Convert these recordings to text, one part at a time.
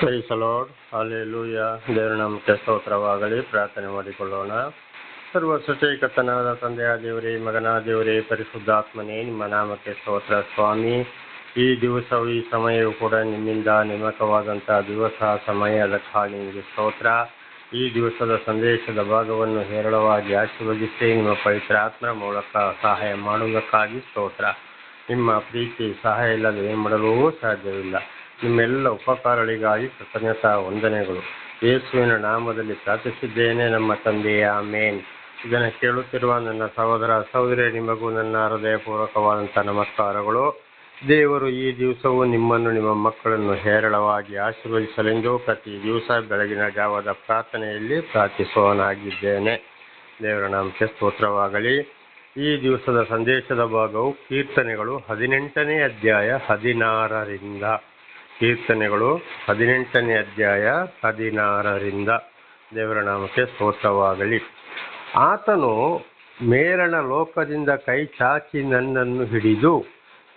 Price the lord. Hallelujah. ದೇವರ ನಾಮಕ್ಕೆ ಸ್ತೋತ್ರವಾಗಲಿ. ಪ್ರಾರ್ಥನೆ ಮಾಡಿಕೊಳ್ಳೋಣ. ಸರ್ವ ಸೃಷ್ಟಿಕರ್ತನಾದ ತಂದೆಯ ದೇವರೇ, ಮಗನ ದೇವರೇ, ಪರಿಶುದ್ಧಾತ್ಮನೇ, ನಿಮ್ಮ ನಾಮಕ್ಕೆ ಸ್ತೋತ್ರ ಸ್ವಾಮಿ. ಈ ದಿವಸವು ಈ ಸಮಯವು ಕೂಡ ನಿಮ್ಮಿಂದ ನೇಮಕವಾದಂಥ ದಿವಸ ಸಮಯ, ಅದಕ್ಕಾಗಿ ನಿಮಗೆ ಸ್ತೋತ್ರ. ಈ ದಿವಸದ ಸಂದೇಶದ ಭಾಗವನ್ನು ಹೇರಳವಾಗಿ ಆಶೀರ್ವದಿಸಿ ನಿಮ್ಮ ಪವಿತ್ರ ಆತ್ಮರ ಮೂಲಕ ಸಹಾಯ ಮಾಡುವುದಕ್ಕಾಗಿ ಸ್ತೋತ್ರ. ನಿಮ್ಮ ಪ್ರೀತಿ ಸಹಾಯ ಇಲ್ಲದೆ ಏನು ಮಾಡಲು ಸಾಧ್ಯವಿಲ್ಲ. ನಿಮ್ಮೆಲ್ಲ ಉಪಕಾರಗಳಿಗಾಗಿ ಕೃತಜ್ಞತಾ ವಂದನೆಗಳು. ಯೇಸುವಿನ ನಾಮದಲ್ಲಿ ಪ್ರಾರ್ಥಿಸಿದ್ದೇನೆ ನಮ್ಮ ತಂದೆಯ ಆಮೇನ್. ಇದನ್ನು ಕೇಳುತ್ತಿರುವ ನನ್ನ ಸಹೋದರ ಸಹೋದರಿ, ನಿಮಗೂ ನನ್ನ ಹೃದಯಪೂರ್ವಕವಾದಂಥ ನಮಸ್ಕಾರಗಳು. ದೇವರು ಈ ದಿವಸವು ನಿಮ್ಮನ್ನು ನಿಮ್ಮ ಮಕ್ಕಳನ್ನು ಹೇರಳವಾಗಿ ಆಶೀರ್ವದಿಸಲೆಂದು ಪ್ರತಿ ದಿವಸ ಬೆಳಗಿನ ಜಾವದ ಪ್ರಾರ್ಥನೆಯಲ್ಲಿ ಪ್ರಾರ್ಥಿಸುವನಾಗಿದ್ದೇನೆ. ದೇವರ ನಾಮಕ್ಕೆ ಸ್ತೋತ್ರವಾಗಲಿ. ಈ ದಿವಸದ ಸಂದೇಶದ ಭಾಗವು ಕೀರ್ತನೆಗಳು 18ನೇ ಅಧ್ಯಾಯ 16ರಿಂದ. ಕೀರ್ತನೆಗಳು 18ನೇ ಅಧ್ಯಾಯ 16ರಿಂದ. ದೇವರ ನಾಮಕ್ಕೆ ಸ್ತೋತ್ರವಾಗಲಿ. ಆತನು ಮೇರಣ ಲೋಕದಿಂದ ಕೈ ಚಾಚಿ ನನ್ನನ್ನು ಹಿಡಿದು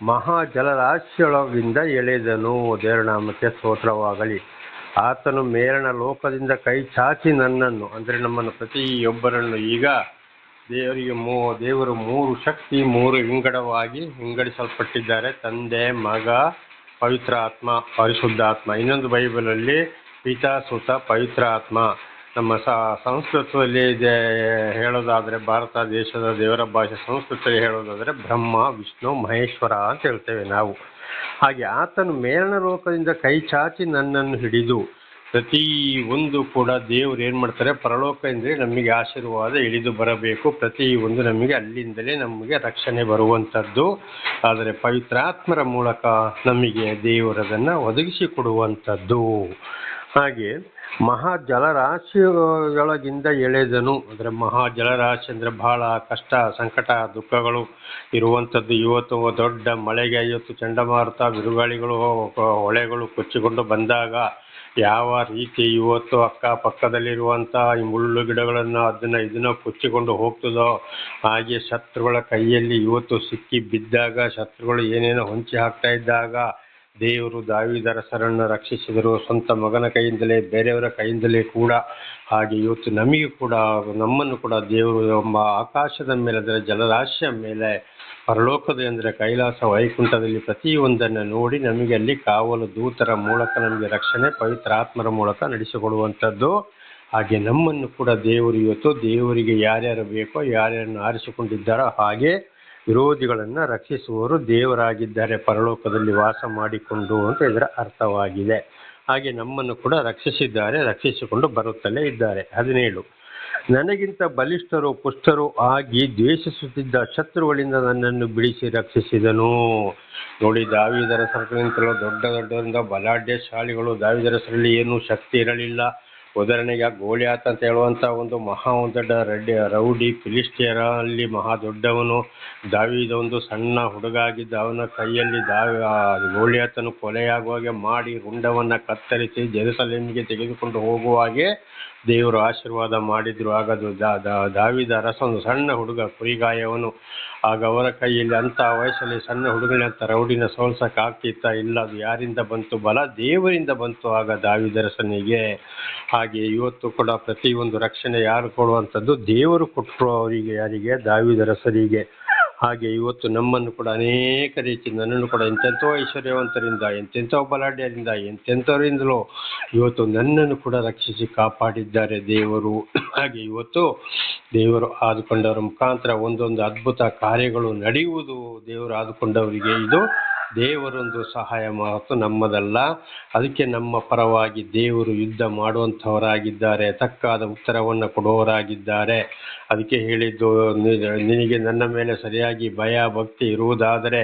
ಮಹಾಜಲರಾಶಿಯೊಳಗಿಂದ ಎಳೆದನು. ದೇವರ ನಾಮಕ್ಕೆ ಸ್ತೋತ್ರವಾಗಲಿ. ಆತನು ಮೇರಣ ಲೋಕದಿಂದ ಕೈ ಚಾಚಿ ನನ್ನನ್ನು ಅಂದರೆ ನಮ್ಮನ್ನು ಪ್ರತಿಯೊಬ್ಬರನ್ನು ಈಗ ದೇವರು ಮೂರು ಶಕ್ತಿ, ಮೂರು ವಿಂಗಡವಾಗಿ ವಿಂಗಡಿಸಲ್ಪಟ್ಟಿದ್ದಾರೆ. ತಂದೆ, ಮಗ, ಪವಿತ್ರ ಆತ್ಮ, ಪರಿಶುದ್ಧಾತ್ಮ. ಇನ್ನೊಂದು ಬೈಬಲಲ್ಲಿ ಪಿತಾ, ಸುತ, ಪವಿತ್ರ ಆತ್ಮ. ನಮ್ಮ ಸಂಸ್ಕೃತದಲ್ಲಿ ಹೇಳೋದಾದರೆ, ಭಾರತ ದೇಶದ ದೇವರ ಭಾಷೆ ಸಂಸ್ಕೃತದಲ್ಲಿ ಹೇಳೋದಾದರೆ ಬ್ರಹ್ಮ, ವಿಷ್ಣು, ಮಹೇಶ್ವರ ಅಂತ ಹೇಳ್ತೇವೆ ನಾವು. ಹಾಗೆ ಆತನು ಮೇರಣ ಲೋಕದಿಂದ ಕೈ ಚಾಚಿ ನನ್ನನ್ನು ಹಿಡಿದು, ಪ್ರತಿ ಒಂದು ಕೂಡ ದೇವರು ಏನು ಮಾಡ್ತಾರೆ, ಪರಲೋಕ ಎಂದರೆ ನಮಗೆ ಆಶೀರ್ವಾದ ಇಳಿದು ಬರಬೇಕು. ಪ್ರತಿ ಒಂದು ನಮಗೆ ಅಲ್ಲಿಂದಲೇ ನಮಗೆ ರಕ್ಷಣೆ ಬರುವಂಥದ್ದು. ಆದರೆ ಪವಿತ್ರಾತ್ಮರ ಮೂಲಕ ನಮಗೆ ದೇವರದನ್ನು ಒದಗಿಸಿಕೊಡುವಂಥದ್ದು. ಹಾಗೆ ಮಹಾಜಲರಾಶಿಯೊಳಗಿಂದ ಎಳೆದನು ಅಂದರೆ ಮಹಾಜಲರಾಶಿ ಅಂದರೆ ಬಹಳ ಕಷ್ಟ, ಸಂಕಟ, ದುಃಖಗಳು ಇರುವಂಥದ್ದು. ಇವತ್ತು ದೊಡ್ಡ ಮಳೆಗೆ, ಇವತ್ತು ಚಂಡಮಾರುತ, ಬಿರುಗಾಳಿಗಳು, ಹೊಳೆಗಳು ಕೊಚ್ಚಿಕೊಂಡು ಬಂದಾಗ ಯಾವ ರೀತಿ ಇವತ್ತು ಅಕ್ಕಪಕ್ಕದಲ್ಲಿರುವಂಥ ಈ ಮುಳ್ಳು ಗಿಡಗಳನ್ನು ಇದನ್ನು ಕೊಚ್ಚಿಕೊಂಡು ಹೋಗ್ತದೋ, ಹಾಗೆ ಶತ್ರುಗಳ ಕೈಯಲ್ಲಿ ಇವತ್ತು ಸಿಕ್ಕಿ ಬಿದ್ದಾಗ, ಶತ್ರುಗಳು ಏನೇನೋ ಹೊಂಚಿ ಹಾಕ್ತಾ ಇದ್ದಾಗ ದೇವರು ದಾವೀದರಸರನ್ನು ರಕ್ಷಿಸಿದರು. ಸ್ವಂತ ಮಗನ ಕೈಯಿಂದಲೇ, ಬೇರೆಯವರ ಕೈಯಿಂದಲೇ ಕೂಡ. ಹಾಗೆ ಇವತ್ತು ನಮಗೆ ಕೂಡ, ನಮ್ಮನ್ನು ಕೂಡ ದೇವರು ಎಂಬ ಆಕಾಶದ ಮೇಲೆ, ಅಂದರೆ ಜಲರಾಶಿಯ ಮೇಲೆ, ಪರಲೋಕದ ಅಂದರೆ ಕೈಲಾಸ ವೈಕುಂಠದಲ್ಲಿ ಪ್ರತಿಯೊಂದನ್ನು ನೋಡಿ ನಮಗೆ ಅಲ್ಲಿ ಕಾವಲು ದೂತರ ಮೂಲಕ ನಮಗೆ ರಕ್ಷಣೆ ಪವಿತ್ರ ಆತ್ಮರ ಮೂಲಕ ನಡೆಸಿಕೊಡುವಂಥದ್ದು. ಹಾಗೆ ನಮ್ಮನ್ನು ಕೂಡ ದೇವರು ಇವತ್ತು ದೇವರಿಗೆ ಯಾರ್ಯಾರು ಬೇಕೋ, ಯಾರ್ಯಾರನ್ನು ಆರಿಸಿಕೊಂಡಿದ್ದಾರೋ ಹಾಗೆ ವಿರೋಧಿಗಳನ್ನು ರಕ್ಷಿಸುವವರು ದೇವರಾಗಿದ್ದಾರೆ ಪರಲೋಕದಲ್ಲಿ ವಾಸ ಮಾಡಿಕೊಂಡು ಅಂತ ಇದರ ಅರ್ಥವಾಗಿದೆ. ಹಾಗೆ ನಮ್ಮನ್ನು ಕೂಡ ರಕ್ಷಿಸಿದ್ದಾರೆ, ರಕ್ಷಿಸಿಕೊಂಡು ಬರುತ್ತಲೇ ಇದ್ದಾರೆ. 17, ನನಗಿಂತ ಬಲಿಷ್ಠರು ಪುಷ್ಟರು ಆಗಿ ದ್ವೇಷಿಸುತ್ತಿದ್ದ ಶತ್ರುಗಳಿಂದ ನನ್ನನ್ನು ಬಿಡಿಸಿ ರಕ್ಷಿಸಿದನು. ನೋಡಿ, ದಾವೀದರಸರಿಗಿಂತಲೂ ದೊಡ್ಡವರಿಂದ ಬಲಾಢ್ಯಶಾಲಿಗಳು. ದಾವೀದರಸರಲ್ಲಿ ಏನೂ ಶಕ್ತಿ ಇರಲಿಲ್ಲ. ಉದಾಹರಣೆಗೆ ಗೋಲಿಯಾತ ಅಂತ ಹೇಳುವಂಥ ಒಂದು ದೊಡ್ಡ ರೌಡಿ, ಫಿಲಿಸ್ಟಿಯರಲ್ಲಿ ಮಹಾ ದೊಡ್ಡವನು. ದಾವೀದ ಒಂದು ಸಣ್ಣ ಹುಡುಗ ಆಗಿದ್ದ. ಅವನ ಕೈಯಲ್ಲಿ ಗೋಲಿಯಾತನು ಕೊಲೆಯಾಗುವಾಗೆ ಮಾಡಿ ರುಂಡವನ್ನು ಕತ್ತರಿಸಿ ಜೆರುಸಲೇಮಿಗೆ ತೆಗೆದುಕೊಂಡು ಹೋಗುವಾಗೆ ದೇವರು ಆಶೀರ್ವಾದ ಮಾಡಿದ್ರು. ಆಗ ದಾವೀದ ಅರಸ ಒಂದು ಸಣ್ಣ ಹುಡುಗ, ಕುರಿಗಾಯವನು. ಆಗ ಅವರ ಕೈಯಲ್ಲಿ ಅಂಥ ವಯಸ್ಸಲ್ಲಿ ಸಣ್ಣ ಹುಡುಗನಂಥ ರೌಡಿನ ಸೋಲ್ಸಕ್ಕಾಗ್ತಿತ್ತ? ಇಲ್ಲ, ಅದು ಯಾರಿಂದ ಬಂತು? ಬಲ ದೇವರಿಂದ ಬಂತು ಆಗ ದಾವೀದರಸನಿಗೆ. ಹಾಗೆ ಇವತ್ತು ಕೂಡ ಪ್ರತಿಯೊಂದು ರಕ್ಷಣೆ ಯಾರು ಕೊಡುವಂಥದ್ದು? ದೇವರು ಕೊಟ್ಟರು ಅವರಿಗೆ. ಯಾರಿಗೆ? ದಾವೀದರಸರಿಗೆ. ಹಾಗೆ ಇವತ್ತು ನಮ್ಮನ್ನು ಕೂಡ ಅನೇಕ ರೀತಿ, ನನ್ನನ್ನು ಕೂಡ ಎಂತೆಂಥೋ ಐಶ್ವರ್ಯವಂತರಿಂದ, ಎಂತೆಂಥೋ ಬಲಾಢ್ಯರಿಂದ, ಎಂತೆಂಥವರಿಂದಲೂ ಇವತ್ತು ನನ್ನನ್ನು ಕೂಡ ರಕ್ಷಿಸಿ ಕಾಪಾಡಿದ್ದಾರೆ ದೇವರು. ಹಾಗೆ ಇವತ್ತು ದೇವರು ಆದುಕೊಂಡವರ ಮುಖಾಂತರ ಒಂದೊಂದು ಅದ್ಭುತ ಕಾರ್ಯಗಳು ನಡೆಯುವುದು ದೇವರು ಆದುಕೊಂಡವರಿಗೆ. ಇದು ದೇವರೊಂದು ಸಹಾಯ ಮಾತು, ನಮ್ಮದಲ್ಲ. ಅದಕ್ಕೆ ನಮ್ಮ ಪರವಾಗಿ ದೇವರು ಯುದ್ಧ ಮಾಡುವಂಥವರಾಗಿದ್ದಾರೆ, ತಕ್ಕಾದ ಉತ್ತರವನ್ನು ಕೊಡುವವರಾಗಿದ್ದಾರೆ. ಅದಕ್ಕೆ ಹೇಳಿದ್ದು, ನಿನಗೆ ನನ್ನ ಮೇಲೆ ಸರಿಯಾಗಿ ಭಯ ಭಕ್ತಿ ಇರುವುದಾದರೆ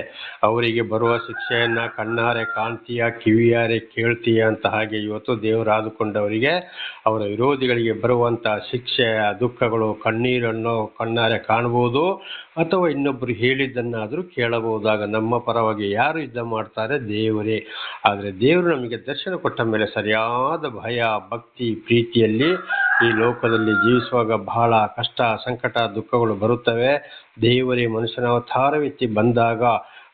ಅವರಿಗೆ ಬರುವ ಶಿಕ್ಷೆಯನ್ನು ಕಣ್ಣಾರೆ ಕಾಣ್ತೀಯ, ಕಿವಿಯಾರೆ ಕೇಳ್ತೀಯ ಅಂತ. ಹಾಗೆ ಇವತ್ತು ದೇವರಾದುಕೊಂಡವರಿಗೆ ಅವರ ವಿರೋಧಿಗಳಿಗೆ ಬರುವಂಥ ಶಿಕ್ಷೆ, ದುಃಖಗಳು, ಕಣ್ಣೀರನ್ನು ಕಣ್ಣಾರೆ ಕಾಣ್ಬೋದು, ಅಥವಾ ಇನ್ನೊಬ್ಬರು ಹೇಳಿದ್ದನ್ನಾದರೂ ಕೇಳಬಹುದಾಗ ನಮ್ಮ ಪರವಾಗಿ ಯಾರು ಯುದ್ಧ ಮಾಡ್ತಾರೆ? ದೇವರೇ. ಆದರೆ ದೇವರು ನಮಗೆ ದರ್ಶನ ಕೊಟ್ಟ ಮೇಲೆ ಸರಿಯಾದ ಭಯ ಭಕ್ತಿ ಪ್ರೀತಿಯಲ್ಲಿ ಈ ಲೋಕದಲ್ಲಿ ಜೀವಿಸುವಾಗ ಬಹಳ ಕಷ್ಟ, ಸಂಕಟ, ದುಃಖಗಳು ಬರುತ್ತವೆ. ದೇವರೇ ಮನುಷ್ಯನ ಅವತಾರವೆತ್ತಿ ಬಂದಾಗ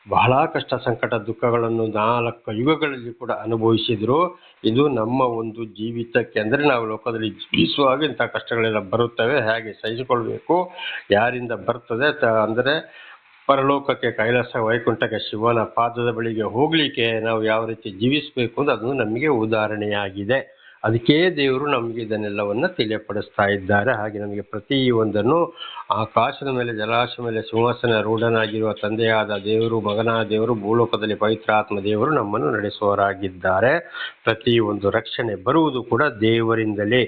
ಬಹಳ ಕಷ್ಟ ಸಂಕಟ ದುಃಖಗಳನ್ನು 4 ಯುಗಗಳಲ್ಲಿ ಕೂಡ ಅನುಭವಿಸಿದ್ರು. ಇದು ನಮ್ಮ ಒಂದು ಜೀವಿತಕ್ಕೆ, ಅಂದರೆ ನಾವು ಲೋಕದಲ್ಲಿ ಜೀವಿಸುವಾಗ ಇಂಥ ಕಷ್ಟಗಳೆಲ್ಲ ಬರುತ್ತವೆ, ಹೇಗೆ ಸಹಿಸಿಕೊಳ್ಬೇಕು, ಯಾರಿಂದ ಬರ್ತದೆ ಅಂದರೆ ಪರಲೋಕಕ್ಕೆ, ಕೈಲಾಸ ವೈಕುಂಠಕ್ಕೆ, ಶಿವನ ಪಾದದ ಬಳಿಗೆ ಹೋಗ್ಲಿಕ್ಕೆ ನಾವು ಯಾವ ರೀತಿ ಜೀವಿಸಬೇಕು ಅಂತ ಅದು ನಮಗೆ ಉದಾಹರಣೆಯಾಗಿದೆ. ಅದಕ್ಕೆ ದೇವರು ನಮಗೆ ಇದನ್ನೆಲ್ಲವನ್ನು ತಿಳಿಯಪಡಿಸ್ತಾ ಇದ್ದಾರೆ. ಹಾಗೆ ನಮಗೆ ಪ್ರತಿಯೊಂದನ್ನು ಆಕಾಶದ ಮೇಲೆ, ಜಲಾಶಯ ಮೇಲೆ ಸಿಂಹಾಸನ ರೂಢನಾಗಿರುವ ತಂದೆಯಾದ ದೇವರು, ಮಗನಾದ ದೇವರು, ಭೂಲೋಕದಲ್ಲಿ ಪವಿತ್ರಾತ್ಮ ದೇವರು ನಮ್ಮನ್ನು ನಡೆಸುವವರಾಗಿದ್ದಾರೆ. ಪ್ರತಿಯೊಂದು ರಕ್ಷಣೆ ಬರುವುದು ಕೂಡ ದೇವರಿಂದಲೇ.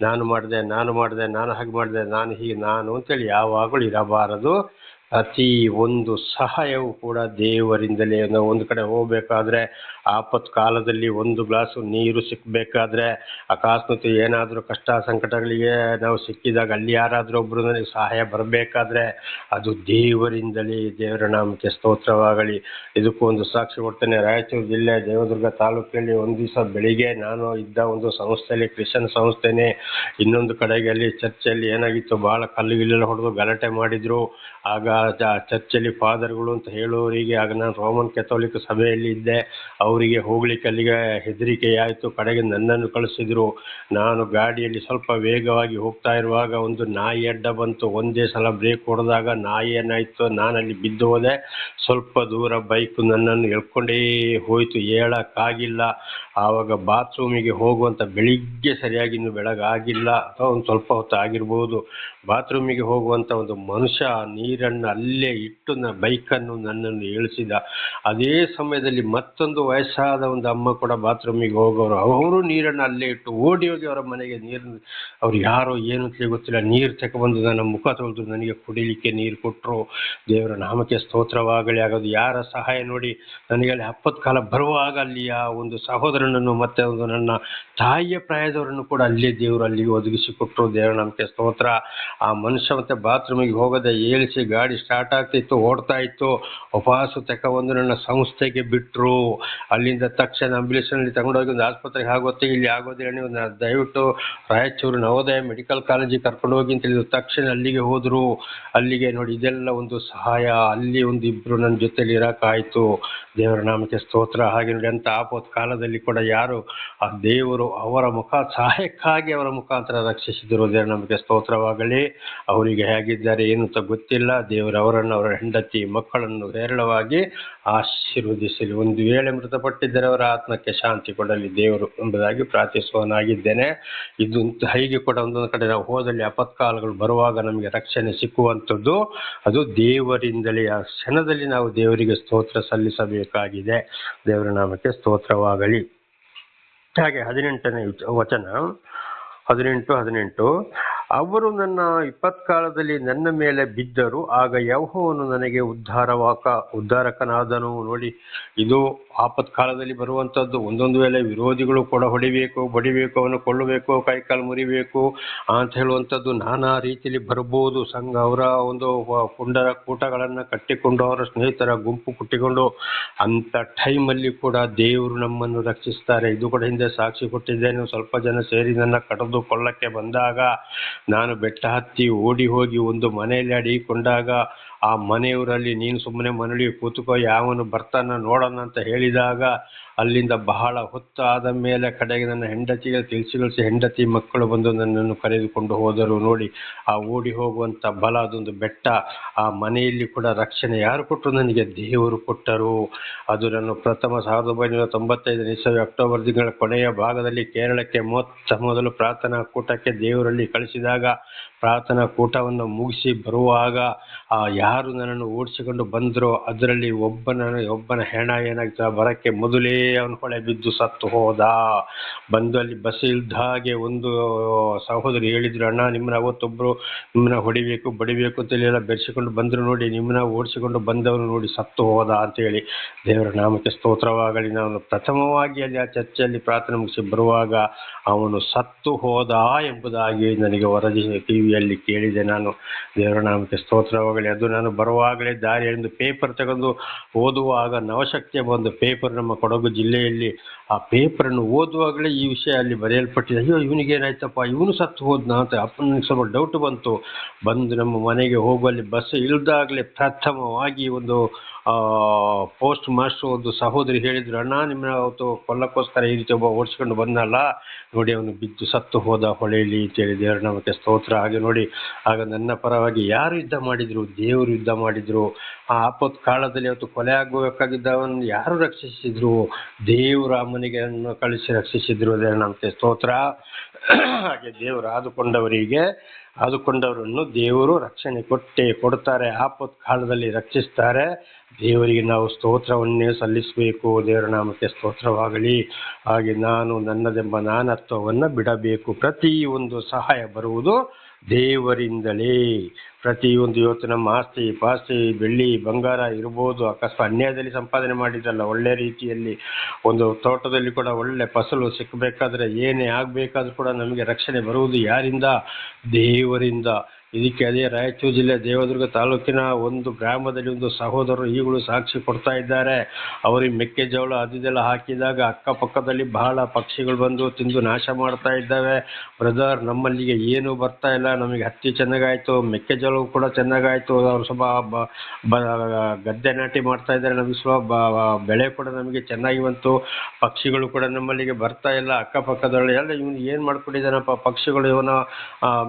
ನಾನು ಮಾಡಿದೆ, ನಾನು ಹಾಗೆ ಮಾಡಿದೆ, ನಾನು ಹೀಗೆ, ನಾನು ಅಂತೇಳಿ ಯಾವಾಗಲೂ ಇರಬಾರದು. ಪ್ರತಿ ಒಂದು ಸಹಾಯವು ಕೂಡ ದೇವರಿಂದಲೇ. ನಾವು ಒಂದು ಕಡೆ ಹೋಗಬೇಕಾದ್ರೆ, ಆಪತ್ತು ಕಾಲದಲ್ಲಿ ಒಂದು ಗ್ಲಾಸು ನೀರು ಸಿಕ್ಕಬೇಕಾದ್ರೆ, ಅಕಸ್ಮಾತ್ ಏನಾದರೂ ಕಷ್ಟ ಸಂಕಟಗಳಿಗೆ ನಾವು ಸಿಕ್ಕಿದಾಗ ಅಲ್ಲಿ ಯಾರಾದರೂ ಒಬ್ಬರು ನನಗೆ ಸಹಾಯ ಬರಬೇಕಾದ್ರೆ ಅದು ದೇವರಿಂದಲೇ. ದೇವರ ನಾಮಕ್ಕೆ ಸ್ತೋತ್ರವಾಗಲಿ. ಇದಕ್ಕೂ ಒಂದು ಸಾಕ್ಷಿ ಕೊಡ್ತೇನೆ. ರಾಯಚೂರು ಜಿಲ್ಲೆ ದೇವದುರ್ಗ ತಾಲೂಕಲ್ಲಿ ಒಂದು ದಿವಸ ಬೆಳಿಗ್ಗೆ ನಾನು ಇದ್ದ ಒಂದು ಸಂಸ್ಥೆಯಲ್ಲಿ, ಕ್ರಿಶ್ಚಿಯನ್ ಸಂಸ್ಥೆನೇ, ಇನ್ನೊಂದು ಕಡೆಗೆ ಅಲ್ಲಿ ಚರ್ಚಲ್ಲಿ ಏನಾಗಿತ್ತು, ಭಾಳ ಕಲ್ಲುಗಿಲ್ಲೆಲ್ಲ ಹೊಡೆದು ಗಲಾಟೆ ಮಾಡಿದರು. ಆಗ ಚರ್ಚಲ್ಲಿ ಫಾದರ್ಗಳು ಅಂತ ಹೇಳೋರಿಗೆ, ಆಗ ನಾನು ರೋಮನ್ ಕೆಥೋಲಿಕ್ ಸಭೆಯಲ್ಲಿ ಇದ್ದೆ, ಅವರಿಗೆ ಹೋಗ್ಲಿಕ್ಕೆ ಅಲ್ಲಿಗೆ ಹೆದರಿಕೆ ಆಯಿತು. ಕಡೆಗೆ ನನ್ನನ್ನು ಕಳಿಸಿದ್ರು. ನಾನು ಗಾಡಿಯಲ್ಲಿ ಸ್ವಲ್ಪ ವೇಗವಾಗಿ ಹೋಗ್ತಾ ಇರುವಾಗ ಒಂದು ನಾಯಿ ಅಡ್ಡ ಬಂತು. ಒಂದೇ ಸಲ ಬ್ರೇಕ್ ಹೊಡೆದಾಗ ನಾಯಿ ಏನಾಯಿತು, ನಾನು ಅಲ್ಲಿ ಬಿದ್ದು ಹೋದೆ. ಸ್ವಲ್ಪ ದೂರ ಬೈಕು ನನ್ನನ್ನು ಎಳ್ಕೊಂಡೇ ಹೋಯಿತು, ಹೇಳಕ್ಕಾಗಿಲ್ಲ. ಆವಾಗ ಬಾತ್ರೂಮಿಗೆ ಹೋಗುವಂಥ, ಬೆಳಿಗ್ಗೆ ಸರಿಯಾಗಿ ಇನ್ನು ಬೆಳಗಾಗಿಲ್ಲ ಅಥವಾ ಒಂದು ಸ್ವಲ್ಪ ಹೊತ್ತು ಆಗಿರ್ಬೋದು, ಬಾತ್ರೂಮಿಗೆ ಹೋಗುವಂಥ ಒಂದು ಮನುಷ್ಯ ನೀರನ್ನು ಅಲ್ಲೇ ಇಟ್ಟು ಬೈಕನ್ನು ನನ್ನನ್ನು ಇಳಿಸಿದ. ಅದೇ ಸಮಯದಲ್ಲಿ ಮತ್ತೊಂದು ವಯಸ್ಸಾದ ಒಂದು ಅಮ್ಮ ಕೂಡ ಬಾತ್ರೂಮಿಗೆ ಹೋಗೋರು, ಅವರು ನೀರನ್ನು ಅಲ್ಲೇ ಇಟ್ಟು ಓಡಿ ಹೋಗಿ ಅವರ ಮನೆಗೆ ನೀರು, ಅವ್ರು ಯಾರೋ ಏನು ಅಂತ ಗೊತ್ತಿಲ್ಲ, ನೀರು ತಗೊಬಂದು ನನ್ನ ಮುಖ ತೊಳೆದು ನನಗೆ ಕುಡಿಲಿಕ್ಕೆ ನೀರು ಕೊಟ್ಟರು. ದೇವರ ನಾಮಕ್ಕೆ ಸ್ತೋತ್ರವಾಗಲಿ. ಆಗೋದು ಯಾರ ಸಹಾಯ ನೋಡಿ, ನನಗೆ ಅಲ್ಲಿ ಆಪತ್ತು ಕಾಲ ಬರುವಾಗ ಅಲ್ಲಿಯ ಒಂದು ಸಹೋದರನನ್ನು ಮತ್ತೆ ಒಂದು ನನ್ನ ತಾಯಿಯ ಪ್ರಾಯದವರನ್ನು ಕೂಡ ಅಲ್ಲೇ ದೇವರು ಅಲ್ಲಿಗೆ ಒದಗಿಸಿಕೊಟ್ರು. ದೇವರ ನಾಮಕ್ಕೆ ಸ್ತೋತ್ರ. ಆ ಮನುಷ್ಯ ಮತ್ತೆ ಬಾತ್ರೂಮಿಗೆ ಹೋಗದೆ ಏಳಿಸಿ ಗಾಡಿ ಸ್ಟಾರ್ಟ್ ಆಗ್ತಿತ್ತು, ಓಡ್ತಾ ಇತ್ತು. ಉಪವಾಸ ತಗೊಂಡು ನನ್ನ ಸಂಸ್ಥೆಗೆ ಬಿಟ್ಟರು. ಅಲ್ಲಿಂದ ತಕ್ಷಣ ಆಂಬ್ಯುಲೆನ್ಸ್ನಲ್ಲಿ ತಗೊಂಡೋಗಿ ಒಂದು ಆಸ್ಪತ್ರೆಗೆ ಆಗೋತ್ತೆ, ಇಲ್ಲಿ ಆಗೋದಿಲ್ಲ, ನೀವು ದಯವಿಟ್ಟು ರಾಯಚೂರು ನವೋದಯ ಮೆಡಿಕಲ್ ಕಾಲೇಜಿಗೆ ಕರ್ಕೊಂಡು ಹೋಗಿ ಅಂತ ಹೇಳಿದ್ರು. ತಕ್ಷಣ ಅಲ್ಲಿಗೆ ಹೋದರು. ಅಲ್ಲಿಗೆ ನೋಡಿ, ಇದೆಲ್ಲ ಒಂದು ಸಹಾಯ. ಅಲ್ಲಿ ಒಂದು ಇಬ್ಬರು ನನ್ನ ಜೊತೆಲಿ ಇರೋಕ್ಕಾಯಿತು. ದೇವರ ನಾಮಕ್ಕೆ ಸ್ತೋತ್ರ. ಹಾಗೆ ನೋಡಿ, ಅಂತ ಆಪತ್ತು ಕಾಲದಲ್ಲಿ ಕೂಡ ಯಾರು ಆ ದೇವರು ಅವರ ಸಹಾಯಕ್ಕಾಗಿ ಅವರ ಮುಖಾಂತರ ರಕ್ಷಿಸಿದರು. ದೇವರ ನಾಮಕ್ಕೆ ಸ್ತೋತ್ರವಾಗಲಿ. ಅವರಿಗೆ ಹೇಗಿದ್ದಾರೆ ಏನು ಅಂತ ಗೊತ್ತಿಲ್ಲ. ದೇವರು ಅವರನ್ನು, ಅವರ ಹೆಂಡತಿ ಮಕ್ಕಳನ್ನು ಹೇರಳವಾಗಿ ಆಶೀರ್ವದಿಸಲಿ. ಒಂದು ವೇಳೆ ಮೃತಪಟ್ಟಿದ್ದರೆ ಅವರ ಆತ್ಮಕ್ಕೆ ಶಾಂತಿ ಕೊಡಲಿ ದೇವರು ಎಂಬುದಾಗಿ ಪ್ರಾರ್ಥಿಸುವನಾಗಿದ್ದೇನೆ. ಇದು ಹೀಗೆ ಕೂಡ ಒಂದೊಂದು ಕಡೆ ನಾವು ಹೋದಲ್ಲಿ ಆಪತ್ಕಾಲಗಳು ಬರುವಾಗ ನಮಗೆ ರಕ್ಷಣೆ ಸಿಕ್ಕುವಂಥದ್ದು ಅದು ದೇವರಿಂದಲೇ. ಆ ಕ್ಷಣದಲ್ಲಿ ನಾವು ದೇವರಿಗೆ ಸ್ತೋತ್ರ ಸಲ್ಲಿಸಬೇಕಾಗಿದೆ. ದೇವರ ನಾಮಕ್ಕೆ ಸ್ತೋತ್ರವಾಗಲಿ. ಹಾಗೆ 18ನೇ ವಚನ, 18 ಅವರು ನನ್ನ ವಿಪತ್ಕಾಲದಲ್ಲಿ ನನ್ನ ಮೇಲೆ ಬಿದ್ದರು, ಆಗ ಯೆಹೋವನು ನನಗೆ ಉದ್ಧಾರಕನಾದನು. ನೋಡಿ, ಇದು ಆಪತ್ಕಾಲದಲ್ಲಿ ಬರುವಂಥದ್ದು. ಒಂದೊಂದು ವೇಳೆ ವಿರೋಧಿಗಳು ಕೂಡ ಹೊಡಿಬೇಕು, ಬಡಿಬೇಕು, ಅವನು ಕೊಳ್ಳಬೇಕು, ಕೈಕಾಲು ಮುರಿಬೇಕು ಅಂತ ಹೇಳುವಂಥದ್ದು ನಾನಾ ರೀತಿಯಲ್ಲಿ ಬರ್ಬೋದು. ಅವರ ಒಂದು ಕೂಟಗಳನ್ನು ಕಟ್ಟಿಕೊಂಡು, ಅವರ ಸ್ನೇಹಿತರ ಗುಂಪು ಕುಟ್ಟಿಕೊಂಡು, ಅಂಥ ಟೈಮಲ್ಲಿ ಕೂಡ ದೇವರು ನಮ್ಮನ್ನು ರಕ್ಷಿಸ್ತಾರೆ. ಇದು ಕೂಡ ಹಿಂದೆ ಸಾಕ್ಷಿ ಕೊಟ್ಟಿದ್ದೇನೆ. ಸ್ವಲ್ಪ ಜನ ಸೇರಿ ನನ್ನ ಕಡಿದು ಕೊಳ್ಳಕ್ಕೆ ಬಂದಾಗ ನಾನು ಬೆಟ್ಟ ಹತ್ತಿ ಓಡಿ ಹೋಗಿ ಒಂದು ಮನೆಯಲ್ಲಿ ಅಡಿಕೊಂಡಾಗ ಆ ಮನೆಯವರಲ್ಲಿ ನೀನು ಸುಮ್ಮನೆ ಮನೆಯಲ್ಲಿ ಕೂತ್ಕೋ, ಯಾವನು ಬರ್ತಾನ ನೋಡೋಣ ಅಂತ ಹೇಳಿದಾಗ ಅಲ್ಲಿಂದ ಬಹಳ ಹೊತ್ತಾದ ಮೇಲೆ ಕಡೆಗೆ ನನ್ನ ಹೆಂಡತಿಗೆ ತಿಳಿಸಿ ಹೆಂಡತಿ ಮಕ್ಕಳು ಬಂದು ನನ್ನನ್ನು ಕರೆದುಕೊಂಡು ಹೋದರು. ನೋಡಿ, ಆ ಓಡಿ ಹೋಗುವಂಥ ಬಲ, ಅದೊಂದು ಬೆಟ್ಟ. ಆ ಮನೆಯಲ್ಲಿ ಕೂಡ ರಕ್ಷಣೆ ಯಾರು ಕೊಟ್ಟರು? ನನಗೆ ದೇವರು ಕೊಟ್ಟರು. ಅದು ನಾನು ಪ್ರಥಮ 1995 ಇಸವಿ ಅಕ್ಟೋಬರ್ ತಿಂಗಳ ಕೊನೆಯ ಭಾಗದಲ್ಲಿ ಕೇರಳಕ್ಕೆ ಮೊದಲು ಪ್ರಾರ್ಥನಾ ಕೂಟಕ್ಕೆ ದೇವರಲ್ಲಿ ಕಳಿಸಿದಾಗ, ಪ್ರಾರ್ಥನಾ ಕೂಟವನ್ನು ಮುಗಿಸಿ ಬರುವಾಗ ಯಾರು ನನ್ನನ್ನು ಓಡಿಸಿಕೊಂಡು ಬಂದರೋ ಅದರಲ್ಲಿ ಒಬ್ಬನ ಹೆಣ ಏನಾಗ್ತದೆ, ಬರಕ್ಕೆ ಮೊದಲೇ ಅವನು ಹೊಳೆ ಬಿದ್ದು ಸತ್ತು ಹೋದ. ಬಂದು ಅಲ್ಲಿ ಬಸ್ ಇಲ್ದ ಹಾಗೆ ಒಂದು ಸಹೋದರಿ ಹೇಳಿದ್ರು, ಅಣ್ಣ ನಿಮ್ಮನ್ನ ಅವತ್ತೊಬ್ಬರು ನಿಮ್ಮನ್ನ ಹೊಡಿಬೇಕು ಬಡಿಬೇಕು ಅಂತೇಳಿ ಎಲ್ಲ ಬೆರೆಸಿಕೊಂಡು ಬಂದರು, ನೋಡಿ ನಿಮ್ಮನ್ನ ಓಡಿಸಿಕೊಂಡು ಬಂದವರು ನೋಡಿ ಸತ್ತು ಹೋದ ಅಂತೇಳಿ. ದೇವರ ನಾಮಕ್ಕೆ ಸ್ತೋತ್ರವಾಗಲಿ. ನಾನು ಪ್ರಥಮವಾಗಿ ಅಲ್ಲಿ ಆ ಚರ್ಚೆಯಲ್ಲಿ ಪ್ರಾರ್ಥನೆ ಮುಗಿಸಿ ಬರುವಾಗ ಅವನು ಸತ್ತು ಹೋದ ಎಂಬುದಾಗಿ ನನಗೆ ವರದಿ TV ಟಿವಿಯಲ್ಲಿ ಕೇಳಿದೆ ನಾನು. ದೇವರ ನಾಮಕ್ಕೆ ಸ್ತೋತ್ರವಾಗಲಿ. ಅದು ನಾನು ಬರುವಾಗಲೇ ದಾರಿಯಿಂದ ಪೇಪರ್ ತಗೊಂಡು ಓದುವಾಗ ನವಶಕ್ತಿಯ ಒಂದು ಪೇಪರ್ ನಮ್ಮ ಕೊಡಗು ಜಿಲ್ಲೆಯಲ್ಲಿ, ಆ ಪೇಪರನ್ನು ಓದುವಾಗಲೇ ಈ ವಿಷಯ ಅಲ್ಲಿ ಬರೆಯಲ್ಪಟ್ಟಿದೆ. ಅಯ್ಯೋ ಇವನಿಗೇನಾಯ್ತಪ್ಪ, ಇವನು ಸತ್ತು ಹೋದ್ನಾ ಅಂತ ಅಪ್ಪನಿಗೆ ಸ್ವಲ್ಪ ಡೌಟ್ ಬಂದು ನಮ್ಮ ಮನೆಗೆ ಹೋಗುವಲ್ಲಿ ಬಸ್ ಇಳಿದಾಗಲೇ ಪ್ರಥಮವಾಗಿ ಒಂದು ಪೋಸ್ಟ್ ಮಾಸ್ಟರ್ ಒಂದು ಸಹೋದರಿ ಹೇಳಿದ್ರು, ಅಣ್ಣ ನಿಮ್ಮ ಅವತ್ತು ಕೊಲ್ಲಕ್ಕೋಸ್ಕರ ಈ ರೀತಿ ಒಬ್ಬ ಓಡಿಸ್ಕೊಂಡು ಬಂದಲ್ಲ ನೋಡಿ, ಅವನು ಬಿದ್ದು ಸತ್ತು ಹೋದ ಹೊಳೆಯಲ್ಲಿ ಅಂತೇಳಿ. ದೇವರ ನಾಮಕ್ಕೆ ಸ್ತೋತ್ರ. ಹಾಗೆ ನೋಡಿ, ಆಗ ನನ್ನ ಪರವಾಗಿ ಯಾರು ಯುದ್ಧ ಮಾಡಿದ್ರು? ದೇವರು ಯುದ್ಧ ಮಾಡಿದ್ರು. ಆ ಆಪತ್ತು ಕಾಲದಲ್ಲಿ ಅವತ್ತು ಕೊಲೆ ಆಗಬೇಕಾಗಿದ್ದವನು ಯಾರು ರಕ್ಷಿಸಿದ್ರು? ದೇವರ ಮನೆಗೆ ಕಳಿಸಿ ರಕ್ಷಿಸಿದ್ರು. ದೇವರ ನಾಮಕ್ಕೆ ಸ್ತೋತ್ರ. ಹಾಗೆ ದೇವರು ಆದುಕೊಂಡವರನ್ನು ದೇವರು ರಕ್ಷಣೆ ಕೊಡ್ತಾರೆ, ಆಪತ್ತು ಕಾಲದಲ್ಲಿ ರಕ್ಷಿಸ್ತಾರೆ. ದೇವರಿಗೆ ನಾವು ಸ್ತೋತ್ರವನ್ನೇ ಸಲ್ಲಿಸಬೇಕು. ದೇವರ ನಾಮಕ್ಕೆ ಸ್ತೋತ್ರವಾಗಲಿ. ಹಾಗೆ ನಾನು ನನ್ನದೆಂಬ ನಾನತ್ವವನ್ನು ಬಿಡಬೇಕು. ಪ್ರತಿಯೊಂದು ಸಹಾಯ ಬರುವುದು ದೇವರಿಂದಲೇ. ಪ್ರತಿಯೊಂದು ಇವತ್ತು ನಮ್ಮ ಆಸ್ತಿ ಪಾಸ್ತಿ ಬೆಳ್ಳಿ ಬಂಗಾರ ಇರ್ಬೋದು, ಅಕಸ್ಮಾತ್ ಅನ್ಯಾಯದಲ್ಲಿ ಸಂಪಾದನೆ ಮಾಡಿದ್ರಲ್ಲ, ಒಳ್ಳೆ ರೀತಿಯಲ್ಲಿ ಒಂದು ತೋಟದಲ್ಲಿ ಕೂಡ ಒಳ್ಳೆ ಫಸಲು ಸಿಕ್ಕಬೇಕಾದ್ರೆ, ಏನೇ ಆಗಬೇಕಾದ್ರೂ ಕೂಡ ನಮಗೆ ರಕ್ಷಣೆ ಬರುವುದು ಯಾರಿಂದ? ದೇವರಿಂದ. ಇದಕ್ಕೆ ಅದೇ ರಾಯಚೂರು ಜಿಲ್ಲೆ ದೇವದುರ್ಗ ತಾಲೂಕಿನ ಒಂದು ಗ್ರಾಮದಲ್ಲಿ ಒಂದು ಸಹೋದರರು ಈಗಲೂ ಸಾಕ್ಷಿ ಕೊಡ್ತಾ ಇದ್ದಾರೆ. ಅವರಿಗೆ ಮೆಕ್ಕೆಜೋಳ ಅದೆಲ್ಲ ಹಾಕಿದಾಗ ಅಕ್ಕಪಕ್ಕದಲ್ಲಿ ಬಹಳ ಪಕ್ಷಿಗಳು ಬಂದು ತಿಂದು ನಾಶ ಮಾಡ್ತಾ ಇದ್ದಾವೆ. ಬ್ರದರ್, ನಮ್ಮಲ್ಲಿಗೆ ಏನೂ ಬರ್ತಾ ಇಲ್ಲ, ನಮಗೆ ಹತ್ತಿ ಚೆನ್ನಾಗಾಯ್ತು, ಮೆಕ್ಕೆಜೋಳವು ಕೂಡ ಚೆನ್ನಾಗಾಯ್ತು, ಅವರು ಸ್ವಲ್ಪ ಗದ್ದೆ ನಾಟಿ ಮಾಡ್ತಾ ಇದ್ದಾರೆ, ನಮಗೆ ಸ್ವಲ್ಪ ಬೆಳೆ ಕೂಡ ನಮಗೆ ಚೆನ್ನಾಗಿ ಬಂತು, ಪಕ್ಷಿಗಳು ಕೂಡ ನಮ್ಮಲ್ಲಿಗೆ ಬರ್ತಾ ಇಲ್ಲ. ಅಕ್ಕಪಕ್ಕದಲ್ಲಿ ಎಲ್ಲ ಇವನು ಏನು ಮಾಡ್ಕೊಂಡಿದ್ದಾನಪ್ಪ, ಪಕ್ಷಿಗಳು ಇವನ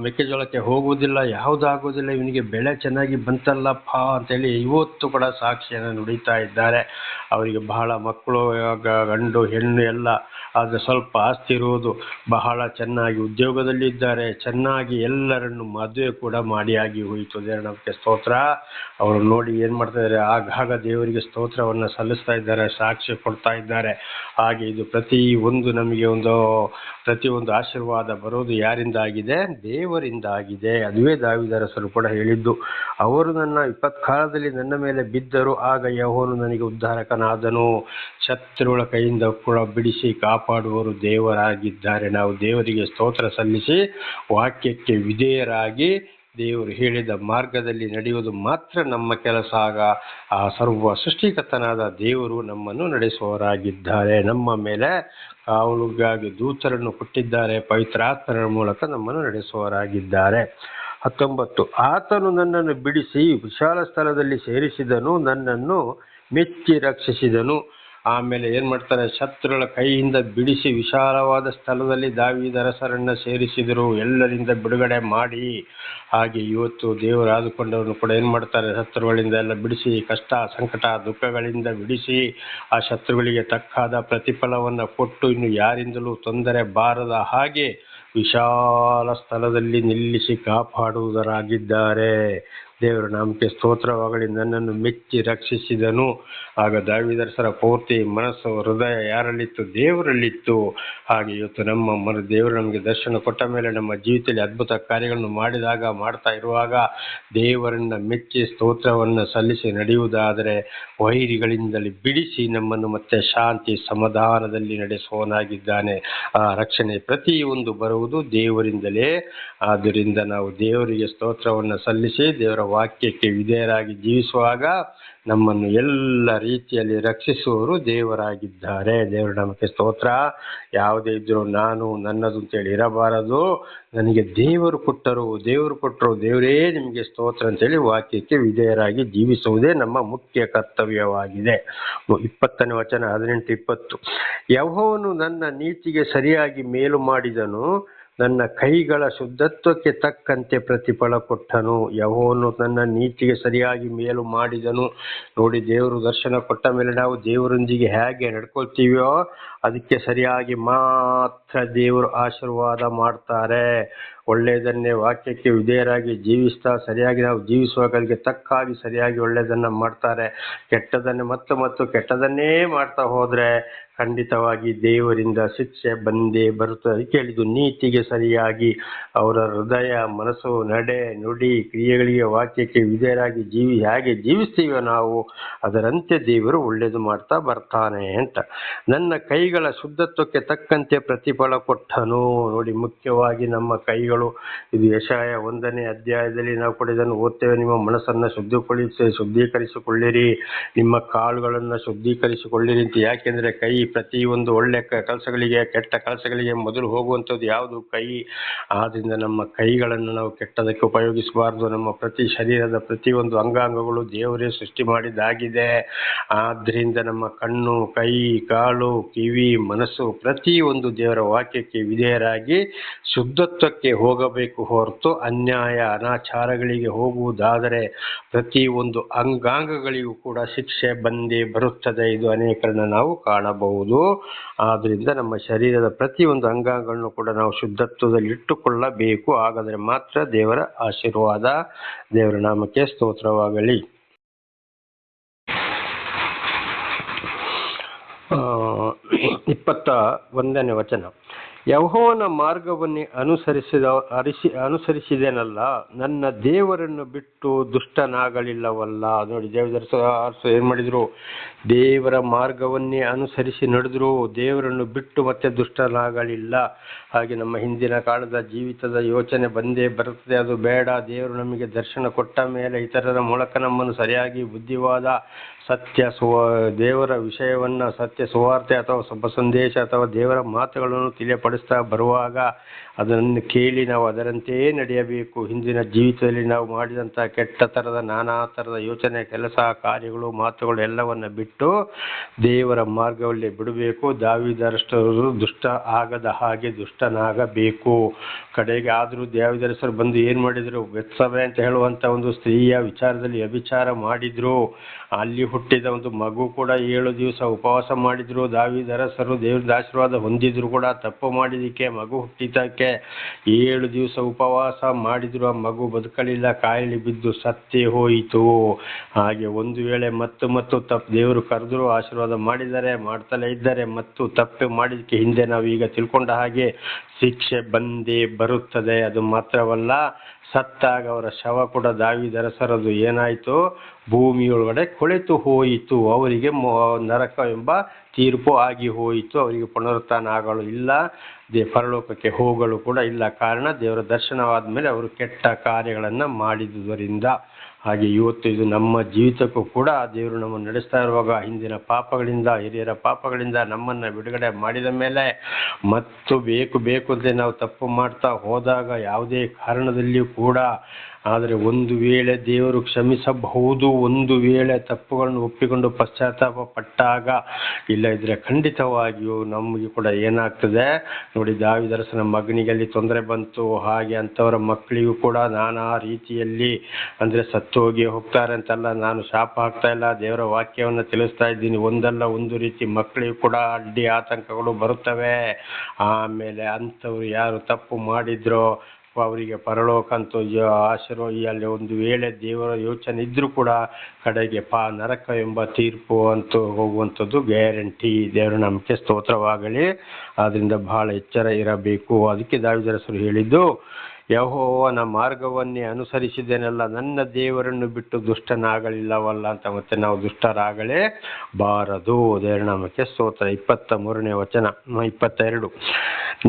ಮೆಕ್ಕೆಜೋಳಕ್ಕೆ ಹೋಗುವುದಿಲ್ಲ, ಯಾವುದಾಗೋದಿಲ್ಲ, ಇವನಿಗೆ ಬೆಳೆ ಚೆನ್ನಾಗಿ ಬಂತಲ್ಲಪ್ಪ ಅಂತೇಳಿ ಇವತ್ತು ಕೂಡ ಸಾಕ್ಷಿಯನ್ನು ನುಡಿತಾ ಇದ್ದಾರೆ. ಅವರಿಗೆ ಬಹಳ ಮಕ್ಕಳು, ಗಂಡು ಹೆಣ್ಣು ಎಲ್ಲ, ಆದರೆ ಸ್ವಲ್ಪ ಆಸ್ತಿ ಇರುವುದು, ಬಹಳ ಚೆನ್ನಾಗಿ ಉದ್ಯೋಗದಲ್ಲಿ ಇದ್ದಾರೆ, ಚೆನ್ನಾಗಿ ಎಲ್ಲರನ್ನು ಮದುವೆ ಕೂಡ ಮಾಡಿಯಾಗಿ ಹೋಯಿತು. ದೇವರಿಗೆ ಸ್ತೋತ್ರ. ಅವರು ನೋಡಿ ಏನು ಮಾಡ್ತಾ ಇದ್ದಾರೆ, ಆಗಾಗ ದೇವರಿಗೆ ಸ್ತೋತ್ರವನ್ನು ಸಲ್ಲಿಸ್ತಾ ಇದ್ದಾರೆ, ಸಾಕ್ಷಿ ಕೊಡ್ತಾ ಇದ್ದಾರೆ. ಹಾಗೆ ಇದು ಪ್ರತಿಯೊಂದು ನಮಗೆ ಪ್ರತಿಯೊಂದು ಆಶೀರ್ವಾದ ಬರೋದು ಯಾರಿಂದ ಆಗಿದೆ? ದೇವರಿಂದ ಆಗಿದೆ. ಅದುವೇ ದಾವೀದರಸರು ಕೂಡ ಹೇಳಿದ್ದು, ಅವರು ನನ್ನ ವಿಪತ್ಕಾಲದಲ್ಲಿ ನನ್ನ ಮೇಲೆ ಬಿದ್ದರು, ಆಗ ಯೆಹೋವನು ನನಗೆ ಉದ್ಧಾರಕನಾದನು. ಶತ್ರುಗಳ ಕೈಯಿಂದ ಕೂಡ ಬಿಡಿಸಿ ಕಾಪಾಡುವವರು ದೇವರಾಗಿದ್ದಾರೆ. ನಾವು ದೇವರಿಗೆ ಸ್ತೋತ್ರ ಸಲ್ಲಿಸಿ ವಾಕ್ಯಕ್ಕೆ ವಿಧೇಯರಾಗಿ ದೇವರು ಹೇಳಿದ ಮಾರ್ಗದಲ್ಲಿ ನಡೆಯುವುದು ಮಾತ್ರ ನಮ್ಮ ಕೆಲಸ. ಆಗ ಆ ಸರ್ವ ಸೃಷ್ಟಿಕರ್ತನಾದ ದೇವರು ನಮ್ಮನ್ನು ನಡೆಸುವವರಾಗಿದ್ದಾರೆ. ನಮ್ಮ ಮೇಲೆ ಕಾವಲುಗಾಗಿ ದೂತರನ್ನು ಕೊಟ್ಟಿದ್ದಾರೆ, ಪವಿತ್ರಾತ್ಮರ ಮೂಲಕ ನಮ್ಮನ್ನು ನಡೆಸುವವರಾಗಿದ್ದಾರೆ. 19, ಆತನು ನನ್ನನ್ನು ಬಿಡಿಸಿ ವಿಶಾಲ ಸ್ಥಳದಲ್ಲಿ ಸೇರಿಸಿದನು, ನನ್ನನ್ನು ಮೆಚ್ಚಿ ರಕ್ಷಿಸಿದನು. ಆಮೇಲೆ ಏನು ಮಾಡ್ತಾರೆ, ಶತ್ರುಗಳ ಕೈಯಿಂದ ಬಿಡಿಸಿ ವಿಶಾಲವಾದ ಸ್ಥಳದಲ್ಲಿ ದಾವೀದರಸರನ್ನು ಸೇರಿಸಿದರು, ಎಲ್ಲರಿಂದ ಬಿಡುಗಡೆ ಮಾಡಿ. ಹಾಗೆ ಇವತ್ತು ದೇವರು ಆದುಕೊಂಡವರನ್ನು ಕೂಡ ಏನು ಮಾಡ್ತಾರೆ, ಶತ್ರುಗಳಿಂದ ಎಲ್ಲ ಬಿಡಿಸಿ, ಕಷ್ಟ ಸಂಕಟ ದುಃಖಗಳಿಂದ ಬಿಡಿಸಿ, ಆ ಶತ್ರುಗಳಿಗೆ ತಕ್ಕಾದ ಪ್ರತಿಫಲವನ್ನು ಕೊಟ್ಟು ಇನ್ನು ಯಾರಿಂದಲೂ ತೊಂದರೆ ಬಾರದ ಹಾಗೆ ವಿಶಾಲ ಸ್ಥಳದಲ್ಲಿ ನಿಲ್ಲಿಸಿ ಕಾಪಾಡುವುದರಾಗಿದ್ದಾರೆ. ದೇವರ ನಾಮಕ್ಕೆ ಸ್ತೋತ್ರವಾಗಲಿ. ನನ್ನನ್ನು ಮೆಚ್ಚಿ ರಕ್ಷಿಸಿದನು. ಆಗ ದಾವೀದರಸರ ಪೂರ್ತಿ ಮನಸ್ಸು ಹೃದಯ ಯಾರಲ್ಲಿತ್ತು? ದೇವರಲ್ಲಿತ್ತು. ಹಾಗೆ ಇವತ್ತು ದೇವರು ನಮಗೆ ದರ್ಶನ ಕೊಟ್ಟ ಮೇಲೆ ನಮ್ಮ ಜೀವಿತದಲ್ಲಿ ಅದ್ಭುತ ಕಾರ್ಯಗಳನ್ನು ಮಾಡ್ತಾ ಇರುವಾಗ ದೇವರನ್ನ ಮೆಚ್ಚಿ ಸ್ತೋತ್ರವನ್ನು ಸಲ್ಲಿಸಿ ನಡೆಯುವುದಾದರೆ ವೈರಿಗಳಿಂದಲೇ ಬಿಡಿಸಿ ನಮ್ಮನ್ನು ಮತ್ತೆ ಶಾಂತಿ ಸಮಾಧಾನದಲ್ಲಿ ನಡೆಸುವವನಾಗಿದ್ದಾನೆ. ಆ ರಕ್ಷಣೆ ಪ್ರತಿಯೊಂದು ಬರುವುದು ದೇವರಿಂದಲೇ. ಆದ್ದರಿಂದ ನಾವು ದೇವರಿಗೆ ಸ್ತೋತ್ರವನ್ನು ಸಲ್ಲಿಸಿ ದೇವರ ವಾಕ್ಯಕ್ಕೆ ವಿಧೇಯರಾಗಿ ಜೀವಿಸುವಾಗ ನಮ್ಮನ್ನು ಎಲ್ಲ ರೀತಿಯಲ್ಲಿ ರಕ್ಷಿಸುವವರು ದೇವರಾಗಿದ್ದಾರೆ. ದೇವರ ನಾಮಕ್ಕೆ ಸ್ತೋತ್ರ. ಯಾವುದೇ ಇದ್ರೂ ನಾನು ನನ್ನದು ಅಂತೇಳಿ ಇರಬಾರದು. ನನಗೆ ದೇವರು ಕೊಟ್ಟರು, ದೇವರೇ ನಿಮಗೆ ಸ್ತೋತ್ರ ಅಂತೇಳಿ ವಾಕ್ಯಕ್ಕೆ ವಿಧೇಯರಾಗಿ ಜೀವಿಸುವುದೇ ನಮ್ಮ ಮುಖ್ಯ ಕರ್ತವ್ಯವಾಗಿದೆ. 20ನೇ ವಚನ 18-20. ಯೆಹೋವನು ನನ್ನ ನೀತಿಗೆ ಸರಿಯಾಗಿ ಮೇಲು ಮಾಡಿದನು, ನನ್ನ ಕೈಗಳ ಶುದ್ಧತ್ವಕ್ಕೆ ತಕ್ಕಂತೆ ಪ್ರತಿಫಲ ಕೊಟ್ಟನು. ಯೆಹೋವನು ನನ್ನ ನೀತಿಗೆ ಸರಿಯಾಗಿ ಮೇಲು ಮಾಡಿದನು. ನೋಡಿ, ದೇವರು ದರ್ಶನ ಕೊಟ್ಟ ಮೇಲೆ ನಾವು ದೇವರೊಂದಿಗೆ ಹೇಗೆ ನಡ್ಕೊಳ್ತೀವೋ ಅದಕ್ಕೆ ಸರಿಯಾಗಿ ಮಾತ್ರ ದೇವರು ಆಶೀರ್ವಾದ ಮಾಡ್ತಾರೆ. ಒಳ್ಳೆಯದನ್ನೇ ವಾಕ್ಯಕ್ಕೆ ವಿಧೇಯರಾಗಿ ಜೀವಿಸ್ತಾ ಸರಿಯಾಗಿ ನಾವು ಜೀವಿಸುವಾಗ ಅದಕ್ಕೆ ತಕ್ಕಾಗಿ ಸರಿಯಾಗಿ ಒಳ್ಳೆಯದನ್ನು ಮಾಡ್ತಾರೆ. ಕೆಟ್ಟದನ್ನೇ ಮತ್ತು ಕೆಟ್ಟದನ್ನೇ ಮಾಡ್ತಾ ಹೋದರೆ ಖಂಡಿತವಾಗಿ ದೇವರಿಂದ ಶಿಕ್ಷೆ ಬಂದೇ ಬರುತ್ತದೆ. ಅದಕ್ಕೆ ಹೇಳಿದ್ದು, ನೀತಿಗೆ ಸರಿಯಾಗಿ ಅವರ ಹೃದಯ ಮನಸ್ಸು ನಡೆ ನುಡಿ ಕ್ರಿಯೆಗಳಿಗೆ ವಾಕ್ಯಕ್ಕೆ ವಿಧೇಯರಾಗಿ ಹೇಗೆ ಜೀವಿಸ್ತೀವೋ ನಾವು ಅದರಂತೆ ದೇವರು ಒಳ್ಳೆಯದು ಮಾಡ್ತಾ ಬರ್ತಾನೆ ಅಂತ. ನನ್ನ ಕೈಗಳ ಕೈಗಳ ಶುದ್ಧತ್ವಕ್ಕೆ ತಕ್ಕಂತೆ ಪ್ರತಿಫಲ ಕೊಟ್ಟನು. ನೋಡಿ, ಮುಖ್ಯವಾಗಿ ನಮ್ಮ ಕೈಗಳು, ಇದು ಯೆಶಾಯ 1ನೇ ಅಧ್ಯಾಯದಲ್ಲಿ ನಾವು ಕೂಡ ಇದನ್ನು ಓದ್ತೇವೆ. ನಿಮ್ಮ ಮನಸ್ಸನ್ನು ಶುದ್ಧೀಕರಿಸಿಕೊಳ್ಳಿರಿ, ನಿಮ್ಮ ಕಾಲುಗಳನ್ನು ಶುದ್ಧೀಕರಿಸಿಕೊಳ್ಳಿರಿ ಅಂತ. ಯಾಕೆಂದ್ರೆ ಕೈ ಪ್ರತಿಯೊಂದು ಒಳ್ಳೆ ಕೆಲಸಗಳಿಗೆ, ಕೆಟ್ಟ ಕೆಲಸಗಳಿಗೆ ಮೊದಲು ಹೋಗುವಂಥದ್ದು ಯಾವುದು? ಕೈ. ಆದ್ರಿಂದ ನಮ್ಮ ಕೈಗಳನ್ನು ನಾವು ಕೆಟ್ಟದಕ್ಕೆ ಉಪಯೋಗಿಸಬಾರ್ದು. ನಮ್ಮ ಶರೀರದ ಪ್ರತಿಯೊಂದು ಅಂಗಾಂಗಗಳು ದೇವರೇ ಸೃಷ್ಟಿ ಮಾಡಿದ್ದಾಗಿದೆ. ಆದ್ರಿಂದ ನಮ್ಮ ಕಣ್ಣು, ಕೈ, ಕಾಲು, ಕಿವಿ, ಮನಸ್ಸು ಪ್ರತಿಯೊಂದು ದೇವರ ವಾಕ್ಯಕ್ಕೆ ವಿಧೇಯರಾಗಿ ಶುದ್ಧತ್ವಕ್ಕೆ ಹೋಗಬೇಕು ಹೊರತು ಅನ್ಯಾಯ ಅನಾಚಾರಗಳಿಗೆ ಹೋಗುವುದಾದರೆ ಪ್ರತಿಯೊಂದು ಅಂಗಾಂಗಗಳಿಗೂ ಕೂಡ ಶಿಕ್ಷೆ ಬಂದೇ ಬರುತ್ತದೆ. ಇದು ಅನೇಕರನ್ನ ನಾವು ಕಾಣಬಹುದು. ಆದ್ರಿಂದ ನಮ್ಮ ಶರೀರದ ಪ್ರತಿಯೊಂದು ಅಂಗಾಂಗಗಳನ್ನು ಕೂಡ ನಾವು ಶುದ್ಧತ್ವದಲ್ಲಿ ಇಟ್ಟುಕೊಳ್ಳಬೇಕು. ಹಾಗಾದರೆ ಮಾತ್ರ ದೇವರ ಆಶೀರ್ವಾದ. ದೇವರ ನಾಮಕ್ಕೆ ಸ್ತೋತ್ರವಾಗಲಿ. 21ನೇ ವಚನ. ಯೆಹೋವನ ಮಾರ್ಗವನ್ನೇ ಅನುಸರಿಸಿದೆನಲ್ಲ, ನನ್ನ ದೇವರನ್ನು ಬಿಟ್ಟು ದುಷ್ಟನಾಗಲಿಲ್ಲವಲ್ಲ. ನೋಡಿ, ದೇವದರ್ಶ ಏನ್ ಮಾಡಿದ್ರು? ದೇವರ ಮಾರ್ಗವನ್ನೇ ಅನುಸರಿಸಿ ನಡೆದ್ರು, ದೇವರನ್ನು ಬಿಟ್ಟು ಮತ್ತೆ ದುಷ್ಟನಾಗಲಿಲ್ಲ. ಹಾಗೆ ನಮ್ಮ ಹಿಂದಿನ ಕಾಲದ ಜೀವಿತದ ಯೋಚನೆ ಬಂದೇ ಬರುತ್ತದೆ, ಅದು ಬೇಡ. ದೇವರು ನಮಗೆ ದರ್ಶನ ಕೊಟ್ಟ ಮೇಲೆ ಇತರರ ಮೂಲಕ ನಮ್ಮನ್ನು ಸರಿಯಾಗಿ ಬುದ್ಧಿವಾದ, ದೇವರ ವಿಷಯವನ್ನ, ಸತ್ಯ ಸುವಾರ್ತೆ ಅಥವಾ ಶುಭ ಸಂದೇಶ ಅಥವಾ ದೇವರ ಮಾತುಗಳನ್ನು ತಿಳಿಯಪಡಿಸ್ತಾ ಬರುವಾಗ ಅದನ್ನು ಕೇಳಿ ನಾವು ಅದರಂತೆಯೇ ನಡೆಯಬೇಕು. ಹಿಂದಿನ ಜೀವಿತದಲ್ಲಿ ನಾವು ಮಾಡಿದಂಥ ಕೆಟ್ಟ ಥರದ, ನಾನಾ ಥರದ ಯೋಚನೆ, ಕೆಲಸ, ಕಾರ್ಯಗಳು, ಮಾತುಗಳು ಎಲ್ಲವನ್ನ ಬಿಟ್ಟು ದೇವರ ಮಾರ್ಗವಲ್ಲೇ ಬಿಡಬೇಕು. ದಾವೀದರಷ್ಟರು ದುಷ್ಟ ಆಗದ ಹಾಗೆ ದುಷ್ಟನಾಗಬೇಕು. ಕಡೆಗೆ ಆದರೂ ದಾವೀದರಸರು ಬಂದು ಏನು ಮಾಡಿದರು? ಬೆತ್ಸಬೆ ಅಂತ ಹೇಳುವಂಥ ಒಂದು ಸ್ತ್ರೀಯ ವಿಚಾರದಲ್ಲಿ ವ್ಯಭಿಚಾರ ಮಾಡಿದ್ರು. ಅಲ್ಲಿ ಹುಟ್ಟಿದ ಒಂದು ಮಗು ಕೂಡ 7 ದಿವಸ ಉಪವಾಸ ಮಾಡಿದ್ರು. ದಾವೀದರಸರು ದೇವ್ರದ ಆಶೀರ್ವಾದ ಹೊಂದಿದ್ರು ಕೂಡ ತಪ್ಪು ಮಾಡಿದಕ್ಕೆ, ಮಗು ಹುಟ್ಟಿದ್ದಕ್ಕೆ 7 ದಿವಸ ಉಪವಾಸ ಮಾಡಿದ್ರು. ಆ ಮಗು ಬದುಕಲಿಲ್ಲ, ಕಾಯಿಲೆ ಬಿದ್ದು ಸತ್ತೇ ಹೋಯಿತು. ಹಾಗೆ ಒಂದು ವೇಳೆ ಮತ್ತು ತಪ್ಪು ದೇವರು ಕರೆದ್ರು, ಆಶೀರ್ವಾದ ಮಾಡಿದ್ದಾರೆ, ಮಾಡ್ತಲೇ ಇದ್ದಾರೆ, ಮತ್ತು ತಪ್ಪು ಮಾಡಿದಕ್ಕೆ ಹಿಂದೆ ನಾವು ಈಗ ತಿಳ್ಕೊಂಡ ಹಾಗೆ ಶಿಕ್ಷೆ ಬಂದೇ ಬರುತ್ತದೆ. ಅದು ಮಾತ್ರವಲ್ಲ, ಸತ್ತಾಗ ಅವರ ಶವ ಕೂಡ ದಾವೀದರಸರದು ಏನಾಯಿತು? ಭೂಮಿಯೊಳಗಡೆ ಕೊಳೆತು ಹೋಯಿತು. ಅವರಿಗೆ ನರಕ ಎಂಬ ತೀರ್ಪು ಆಗಿ ಹೋಯಿತು. ಅವರಿಗೆ ಪುನರುತ್ಥಾನ ಆಗಲು ಇಲ್ಲ, ಪರಲೋಕಕ್ಕೆ ಹೋಗಲು ಕೂಡ ಇಲ್ಲ. ಕಾರಣ, ದೇವರ ದರ್ಶನವಾದ ಮೇಲೆ ಅವರು ಕೆಟ್ಟ ಕಾರ್ಯಗಳನ್ನು ಮಾಡಿದುದರಿಂದ. ಹಾಗೆ ಇವತ್ತು ಇದು ನಮ್ಮ ಜೀವಿತಕ್ಕೂ ಕೂಡ ದೇವರು ನಮ್ಮನ್ನು ನಡೆಸ್ತಾ ಇರುವಾಗ ಹಿಂದಿನ ಪಾಪಗಳಿಂದ, ಹಿರಿಯರ ಪಾಪಗಳಿಂದ ನಮ್ಮನ್ನು ಬಿಡುಗಡೆ ಮಾಡಿದ ಮೇಲೆ ಮತ್ತು ಬೇಕು ಅಂತ ನಾವು ತಪ್ಪು ಮಾಡ್ತಾ ಹೋದಾಗ ಯಾವುದೇ ಕಾರಣದಲ್ಲಿಯೂ ಕೂಡ, ಆದರೆ ಒಂದು ವೇಳೆ ದೇವರು ಕ್ಷಮಿಸಬಹುದು, ಒಂದು ವೇಳೆ ತಪ್ಪುಗಳನ್ನು ಒಪ್ಪಿಕೊಂಡು ಪಶ್ಚಾತ್ತಾಪ ಪಟ್ಟಾಗ. ಇಲ್ಲ ಇದ್ರೆ ಖಂಡಿತವಾಗಿಯೂ ನಮಗೆ ಕೂಡ ಏನಾಗ್ತದೆ ನೋಡಿ, ದಾವೀದರಸನ ಮಗನಿಗೆ ಅಲ್ಲಿ ತೊಂದರೆ ಬಂತು. ಹಾಗೆ ಅಂಥವರ ಮಕ್ಕಳಿಗೂ ಕೂಡ ನಾನಾ ರೀತಿಯಲ್ಲಿ, ಅಂದರೆ ಸತ್ತೋಗಿ ಹೋಗ್ತಾರೆ ಅಂತಲ್ಲ, ನಾನು ಶಾಪ ಹಾಕ್ತಾ ಇಲ್ಲ, ದೇವರ ವಾಕ್ಯವನ್ನು ತಿಳಿಸ್ತಾ ಇದ್ದೀನಿ. ಒಂದಲ್ಲ ಒಂದು ರೀತಿ ಮಕ್ಕಳಿಗೂ ಕೂಡ ಅಡ್ಡಿ ಆತಂಕಗಳು ಬರುತ್ತವೆ. ಆಮೇಲೆ ಅಂಥವ್ರು ಯಾರು ತಪ್ಪು ಮಾಡಿದ್ರೋ ಅವರಿಗೆ ಪರಲೋಕ ಅಂತೂ ಅಲ್ಲಿ ಒಂದು ವೇಳೆ ದೇವರ ಯೋಚನೆ ಇದ್ರೂ ಕೂಡ ಕಡೆಗೆ ನರಕ ಎಂಬ ತೀರ್ಪು ಅಂತೂ ಹೋಗುವಂಥದ್ದು ಗ್ಯಾರಂಟಿ. ದೇವರ ನಮಗೆ ಸ್ತೋತ್ರವಾಗಲಿ. ಆದ್ದರಿಂದ ಬಹಳ ಎಚ್ಚರ ಇರಬೇಕು. ಅದಕ್ಕೆ ದಾವೀದರಸರು ಹೇಳಿದ್ದು, ಯೆಹೋವನ ಮಾರ್ಗವನ್ನೇ ಅನುಸರಿಸಿದ್ದೇನಲ್ಲ, ನನ್ನ ದೇವರನ್ನು ಬಿಟ್ಟು ದುಷ್ಟನಾಗಲಿಲ್ಲವಲ್ಲ ಅಂತ. ಮತ್ತೆ ನಾವು ದುಷ್ಟರಾಗಲೇ ಬಾರದು. ದೇವರ ನಾಮಕ್ಕೆ ಸ್ತೋತ್ರ. 23ನೇ ವಚನ. 22.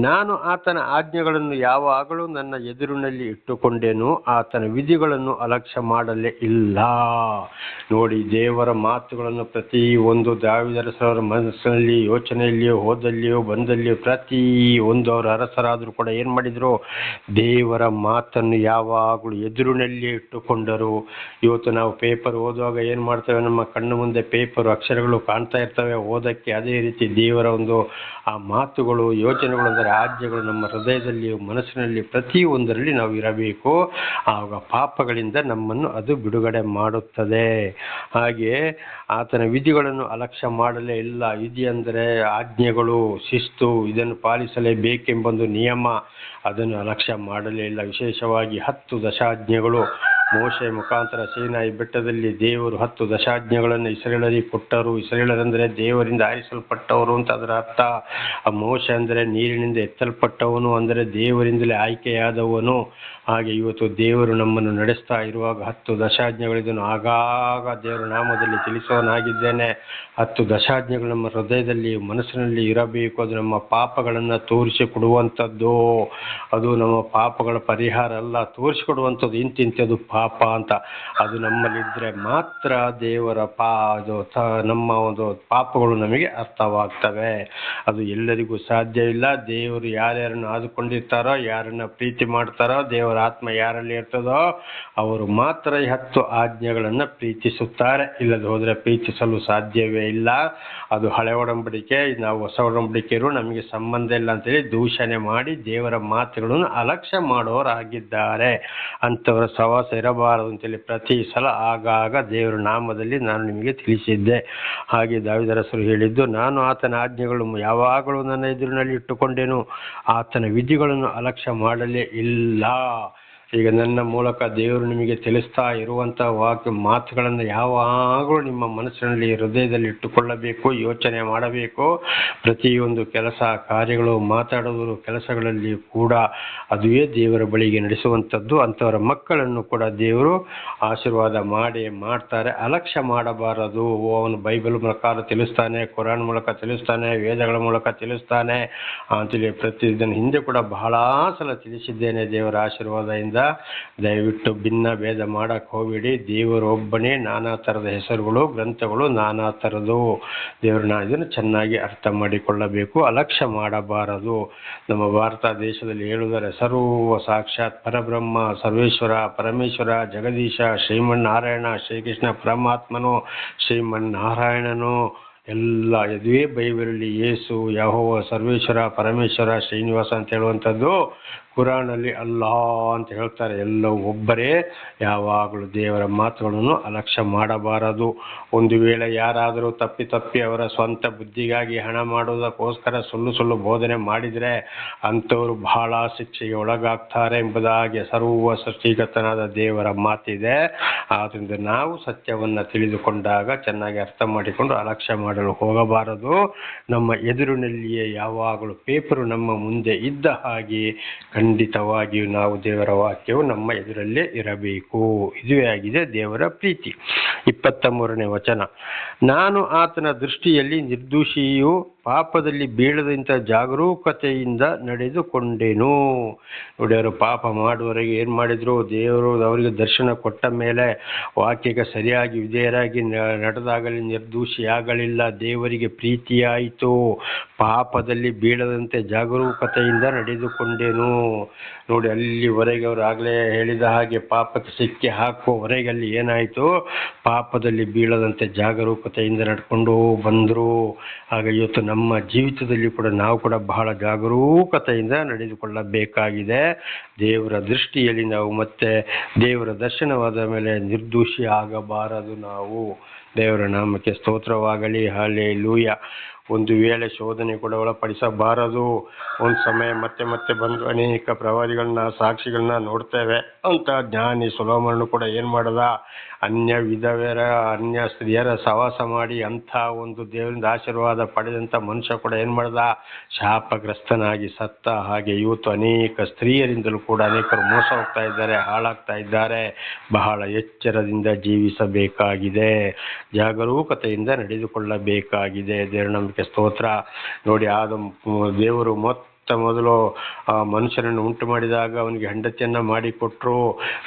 ನಾನು ಆತನ ಆಜ್ಞೆಗಳನ್ನು ಯಾವಾಗಲೂ ನನ್ನ ಎದುರಿನಲ್ಲಿ ಇಟ್ಟುಕೊಂಡೇನು, ಆತನ ವಿಧಿಗಳನ್ನು ಅಲಕ್ಷ್ಯ ಮಾಡಲೇ ಇಲ್ಲ. ನೋಡಿ, ದೇವರ ಮಾತುಗಳನ್ನು ಪ್ರತಿ ಒಂದು ದಾವೀದರಸರ ಮನಸ್ಸಿನಲ್ಲಿ, ಯೋಚನೆಯಲ್ಲಿಯೋ, ಹೋದಲ್ಲಿಯೋ, ಬಂದಲ್ಲಿಯೋ, ಪ್ರತಿ ಒಂದು ಅವರು ಅರಸರಾದರೂ ಕೂಡ ಏನು ಮಾಡಿದ್ರು? ದೇವರ ಮಾತನ್ನು ಯಾವಾಗಲೂ ಎದುರಿನಲ್ಲಿಯೇ ಇಟ್ಟುಕೊಂಡರು. ಇವತ್ತು ನಾವು ಪೇಪರ್ ಓದುವಾಗ ಏನು ಮಾಡ್ತೇವೆ? ನಮ್ಮ ಕಣ್ಣು ಮುಂದೆ ಪೇಪರ್ ಅಕ್ಷರಗಳು ಕಾಣ್ತಾ ಇರ್ತವೆ ಓದಕ್ಕೆ. ಅದೇ ರೀತಿ ದೇವರ ಒಂದು ಆ ಮಾತುಗಳು, ಯೋಚನೆಗಳು, ಅಂದರೆ ಆಜ್ಞೆಗಳು ನಮ್ಮ ಹೃದಯದಲ್ಲಿ, ಮನಸ್ಸಿನಲ್ಲಿ ಪ್ರತಿಯೊಂದರಲ್ಲಿ ನಾವು ಇರಬೇಕು. ಆಗ ಪಾಪಗಳಿಂದ ನಮ್ಮನ್ನು ಅದು ಬಿಡುಗಡೆ ಮಾಡುತ್ತದೆ. ಹಾಗೆ ಆತನ ವಿಧಿಗಳನ್ನು ಅಲಕ್ಷ್ಯ ಮಾಡಲೇ ಇಲ್ಲ. ವಿಧಿ ಅಂದರೆ ಆಜ್ಞೆಗಳು, ಶಿಸ್ತು, ಇದನ್ನು ಪಾಲಿಸಲೇಬೇಕೆಂಬೊಂದು ನಿಯಮ, ಅದನ್ನು ಅಲಕ್ಷ್ಯ ಮಾಡಲೇ ಇಲ್ಲ. ವಿಶೇಷವಾಗಿ 10 ದಶಾಜ್ಞೆಗಳು ಮೋಶೆ ಮುಖಾಂತರ ಸೀನಾಯಿ ಬೆಟ್ಟದಲ್ಲಿ ದೇವರು 10 ದಶಾಜ್ಞೆಗಳನ್ನು ಇಸ್ರೇಲರಿಗೆ ಕೊಟ್ಟರು. ಇಸ್ರೇಲರಂದರೆ ದೇವರಿಂದ ಆರಿಸಲ್ಪಟ್ಟವರು ಅಂತ ಅದರ ಅರ್ಥ. ಆ ಮೋಶೆ ಅಂದರೆ ನೀರಿನಿಂದ ಎತ್ತಲ್ಪಟ್ಟವನು, ಅಂದರೆ ದೇವರಿಂದಲೇ ಆಯ್ಕೆಯಾದವನು. ಹಾಗೆ ಇವತ್ತು ದೇವರು ನಮ್ಮನ್ನು ನಡೆಸ್ತಾ ಇರುವಾಗ 10 ದಶಾಜ್ಞೆಗಳಿದನು ಆಗಾಗ ದೇವರ ನಾಮದಲ್ಲಿ ತಿಳಿಸುವನಾಗಿದ್ದೇನೆ. 10 ದಶಾಜ್ಞೆಗಳು ನಮ್ಮ ಹೃದಯದಲ್ಲಿ ಮನಸ್ಸಿನಲ್ಲಿ ಇರಬೇಕು. ಅದು ನಮ್ಮ ಪಾಪಗಳನ್ನು ತೋರಿಸಿಕೊಡುವಂಥದ್ದು. ಅದು ನಮ್ಮ ಪಾಪಗಳ ಪರಿಹಾರ ಅಲ್ಲ, ತೋರಿಸಿಕೊಡುವಂಥದ್ದು ಇಂತಿಂಥದ್ದು ಪಾಪ ಅಂತ. ಅದು ನಮ್ಮಲ್ಲಿದ್ದರೆ ಮಾತ್ರ ದೇವರ ನಮ್ಮ ಒಂದು ಪಾಪಗಳು ನಮಗೆ ಅರ್ಥವಾಗ್ತವೆ. ಅದು ಎಲ್ಲರಿಗೂ ಸಾಧ್ಯ ಇಲ್ಲ. ದೇವರು ಯಾರ್ಯಾರನ್ನು ಆದುಕೊಂಡಿರ್ತಾರೋ, ಯಾರನ್ನ ಪ್ರೀತಿ ಮಾಡ್ತಾರೋ, ದೇವರ ಆತ್ಮ ಯಾರಲ್ಲಿ ಇರ್ತದೋ ಅವರು ಮಾತ್ರ ಈ 10 ಆಜ್ಞೆಗಳನ್ನು ಪ್ರೀತಿಸುತ್ತಾರೆ. ಇಲ್ಲದೆ ಹೋದರೆ ಪ್ರೀತಿಸಲು ಸಾಧ್ಯವೇ ಇಲ್ಲ. ಅದು ಹಳೆ ಒಡಂಬಡಿಕೆ, ನಾವು ಹೊಸ ಒಡಂಬಡಿಕೆಯರು, ನಮಗೆ ಸಂಬಂಧ ಇಲ್ಲ ಅಂತೇಳಿ ದೂಷಣೆ ಮಾಡಿ ದೇವರ ಮಾತುಗಳನ್ನು ಅಲಕ್ಷ್ಯ ಮಾಡೋರಾಗಿದ್ದಾರೆ. ಅಂಥವರ ಸಹವಾಸ ಇರಬಾರದು ಅಂತೇಳಿ ಪ್ರತಿ ಸಲ ಆಗಾಗ ದೇವರ ನಾಮದಲ್ಲಿ ನಾನು ನಿಮಗೆ ತಿಳಿಸಿದ್ದೆ. ಹಾಗೆ ದಾವೀದರಸರು ಹೇಳಿದ್ದು, ನಾನು ಆತನ ಆಜ್ಞೆಗಳು ಯಾವಾಗಲೂ ನನ್ನ ಎದುರಿನಲ್ಲಿ ಇಟ್ಟುಕೊಂಡೆನು, ಆತನ ವಿಧಿಗಳನ್ನು ಅಲಕ್ಷ್ಯ ಮಾಡಲೇ ಇಲ್ಲ. ಈಗ ನನ್ನ ಮೂಲಕ ದೇವರು ನಿಮಗೆ ತಿಳಿಸ್ತಾ ಇರುವಂಥ ಮಾತುಗಳನ್ನು ಯಾವಾಗಲೂ ನಿಮ್ಮ ಮನಸ್ಸಿನಲ್ಲಿ, ಹೃದಯದಲ್ಲಿ ಇಟ್ಟುಕೊಳ್ಳಬೇಕು, ಯೋಚನೆ ಮಾಡಬೇಕು. ಪ್ರತಿಯೊಂದು ಕೆಲಸ ಕಾರ್ಯಗಳು, ಮಾತಾಡೋದು ಕೆಲಸಗಳಲ್ಲಿ ಕೂಡ ಅದುವೇ ದೇವರ ಬಳಿಗೆ ನಡೆಸುವಂಥದ್ದು. ಅಂಥವರ ಮಕ್ಕಳನ್ನು ಕೂಡ ದೇವರು ಆಶೀರ್ವಾದ ಮಾಡ್ತಾರೆ. ಅಲಕ್ಷ್ಯ ಮಾಡಬಾರದು. ಅವನು ಬೈಬಲ್ ಮೂಲಕ ತಿಳಿಸ್ತಾನೆ, ಕುರಾನ್ ಮೂಲಕ ತಿಳಿಸ್ತಾನೆ, ವೇದಗಳ ಮೂಲಕ ತಿಳಿಸ್ತಾನೆ ಅಂತೇಳಿ ಪ್ರತಿದಿನ ಹಿಂದೆ ಕೂಡ ಬಹಳ ಸಲ ತಿಳಿಸಿದ್ದೇನೆ. ದೇವರ ಆಶೀರ್ವಾದದಿಂದ ದಯವಿಟ್ಟು ಭಿನ್ನ ಭೇದ ಮಾಡಕ್ಕೆ ಹೋಗಬೇಡಿ. ದೇವರು ಒಬ್ಬನೇ, ನಾನಾ ಥರದ ಹೆಸರುಗಳು, ಗ್ರಂಥಗಳು ನಾನಾ ಥರದ್ದು. ದೇವರನ್ನ ಇದನ್ನು ಚೆನ್ನಾಗಿ ಅರ್ಥ ಮಾಡಿಕೊಳ್ಳಬೇಕು, ಅಲಕ್ಷ್ಯ ಮಾಡಬಾರದು. ನಮ್ಮ ಭಾರತ ದೇಶದಲ್ಲಿ ಹೇಳುವುದರೆ ಸರ್ವ ಸಾಕ್ಷಾತ್ ಪರಬ್ರಹ್ಮ, ಸರ್ವೇಶ್ವರ, ಪರಮೇಶ್ವರ, ಜಗದೀಶ, ಶ್ರೀಮನ್ನಾರಾಯಣ, ಶ್ರೀಕೃಷ್ಣ ಪರಮಾತ್ಮನು, ಶ್ರೀಮನ್ನಾರಾಯಣನು ಎಲ್ಲ ಇದುವೇ ಬೈಬಲಲ್ಲಿ ಯೇಸು, ಯೆಹೋವ, ಸರ್ವೇಶ್ವರ, ಪರಮೇಶ್ವರ, ಶ್ರೀನಿವಾಸ ಅಂತ ಹೇಳುವಂಥದ್ದು. ಕುರಾನಲ್ಲಿ ಅಲ್ಲಾ ಅಂತ ಹೇಳ್ತಾರೆ. ಎಲ್ಲವೂ ಒಬ್ಬರೇ. ಯಾವಾಗಲೂ ದೇವರ ಮಾತುಗಳನ್ನು ಅಲಕ್ಷ್ಯ ಮಾಡಬಾರದು. ಒಂದು ವೇಳೆ ಯಾರಾದರೂ ತಪ್ಪಿ ಅವರ ಸ್ವಂತ ಬುದ್ಧಿಗಾಗಿ ಹಣ ಮಾಡುವುದಕ್ಕೋಸ್ಕರ ಸುಳ್ಳು ಬೋಧನೆ ಮಾಡಿದರೆ ಅಂಥವರು ಬಹಳ ಶಿಕ್ಷೆಗೆ ಒಳಗಾಗ್ತಾರೆ ಎಂಬುದಾಗಿ ಸರ್ವ ಸೃಷ್ಟಿಕರ್ತನಾದ ದೇವರ ಮಾತಿದೆ. ಆದ್ದರಿಂದ ನಾವು ಸತ್ಯವನ್ನು ತಿಳಿದುಕೊಂಡಾಗ ಚೆನ್ನಾಗಿ ಅರ್ಥ ಮಾಡಿಕೊಂಡು ಅಲಕ್ಷ್ಯ ಮಾಡಲು ಹೋಗಬಾರದು. ನಮ್ಮ ಎದುರಿನಲ್ಲಿಯೇ ಯಾವಾಗಲೂ ಪೇಪರು ನಮ್ಮ ಮುಂದೆ ಇದ್ದ ಹಾಗೆ ಖಂಡಿತವಾಗಿಯೂ ನಾವು ದೇವರ ವಾಕ್ಯವು ನಮ್ಮ ಎದುರಲ್ಲೇ ಇರಬೇಕು. ಇದುವೇ ಆಗಿದೆ ದೇವರ ಪ್ರೀತಿ. 23ನೇ ವಚನ, ನಾನು ಆತನ ದೃಷ್ಟಿಯಲ್ಲಿ ನಿರ್ದೋಷಿಯು, ಪಾಪದಲ್ಲಿ ಬೀಳದಂಥ ಜಾಗರೂಕತೆಯಿಂದ ನಡೆದುಕೊಂಡೆನು. ನೋಡಿ, ಅವರು ಪಾಪ ಮಾಡುವವರೆಗೆ ಏನು ಮಾಡಿದ್ರು? ದೇವರು ಅವರಿಗೆ ದರ್ಶನ ಕೊಟ್ಟ ಮೇಲೆ ವಾಕ್ಯಕ್ಕೆ ಸರಿಯಾಗಿ ವಿಧೇಯರಾಗಿ ನಡೆದಾಗಲಿ ನಿರ್ದೋಷಿಯಾಗಲಿಲ್ಲ. ದೇವರಿಗೆ ಪ್ರೀತಿಯಾಯಿತು. ಪಾಪದಲ್ಲಿ ಬೀಳದಂತೆ ಜಾಗರೂಕತೆಯಿಂದ ನಡೆದುಕೊಂಡೆನು. ನೋಡಿ, ಅಲ್ಲಿವರೆಗೆ ಅವರು ಆಗಲೇ ಹೇಳಿದ ಹಾಗೆ ಪಾಪಕ್ಕೆ ಸಿಕ್ಕಿ ಹಾಕುವವರೆಗೆ ಅಲ್ಲಿ ಏನಾಯಿತು? ಪಾಪದಲ್ಲಿ ಬೀಳದಂತೆ ಜಾಗರೂಕತೆಯಿಂದ ನಡ್ಕೊಂಡು ಬಂದರು. ಆಗ ಇವತ್ತು ನಮ್ಮ ಜೀವಿತದಲ್ಲಿ ಕೂಡ ನಾವು ಕೂಡ ಬಹಳ ಜಾಗರೂಕತೆಯಿಂದ ನಡೆದುಕೊಳ್ಳಬೇಕಾಗಿದೆ. ದೇವರ ದೃಷ್ಟಿಯಲ್ಲಿ ನಾವು ಮತ್ತೆ ದೇವರ ದರ್ಶನವಾದ ಮೇಲೆ ನಿರ್ದೋಷಿ ಆಗಬಾರದು. ನಾವು ದೇವರ ನಾಮಕ್ಕೆ ಸ್ತೋತ್ರವಾಗಲಿ. ಹಲ್ಲೆಲೂಯಾ. ಒಂದು ವೇಳೆ ಶೋಧನೆ ಕೂಡ ಒಳಪಡಿಸಬಾರದು. ಒಂದು ಸಮಯ ಮತ್ತೆ ಬಂದು ಅನೇಕ ಪ್ರವಾದಿಗಳನ್ನ, ಸಾಕ್ಷಿಗಳನ್ನ ನೋಡ್ತೇವೆ. ಅಂತ ಜ್ಞಾನಿ ಸೊಲೊಮೋನನು ಕೂಡ ಏನು ಮಾಡದ? ಅನ್ಯ ವಿಧವೆಯರ, ಅನ್ಯ ಸ್ತ್ರೀಯರ ಸಹವಾಸ ಮಾಡಿ ಅಂಥ ಒಂದು ದೇವರಿಂದ ಆಶೀರ್ವಾದ ಪಡೆದಂಥ ಮನುಷ್ಯ ಕೂಡ ಏನು ಮಾಡ್ದ? ಶಾಪಗ್ರಸ್ತನಾಗಿ ಸತ್ತ. ಹಾಗೆ ಇವತ್ತು ಅನೇಕ ಸ್ತ್ರೀಯರಿಂದಲೂ ಕೂಡ ಅನೇಕರು ಮೋಸ ಹೋಗ್ತಾ ಇದ್ದಾರೆ, ಹಾಳಾಗ್ತಾ ಇದ್ದಾರೆ. ಬಹಳ ಎಚ್ಚರದಿಂದ ಜೀವಿಸಬೇಕಾಗಿದೆ, ಜಾಗರೂಕತೆಯಿಂದ ನಡೆದುಕೊಳ್ಳಬೇಕಾಗಿದೆ. ದೇವರ ನಂಬಿಕೆ ಸ್ತೋತ್ರ. ನೋಡಿ, ದೇವರು ಮೊದಲು ಮನುಷ್ಯನನ್ನು ಉಂಟು ಮಾಡಿದಾಗ ಅವನಿಗೆ ಹೆಂಡತಿಯನ್ನು ಮಾಡಿಕೊಟ್ರು.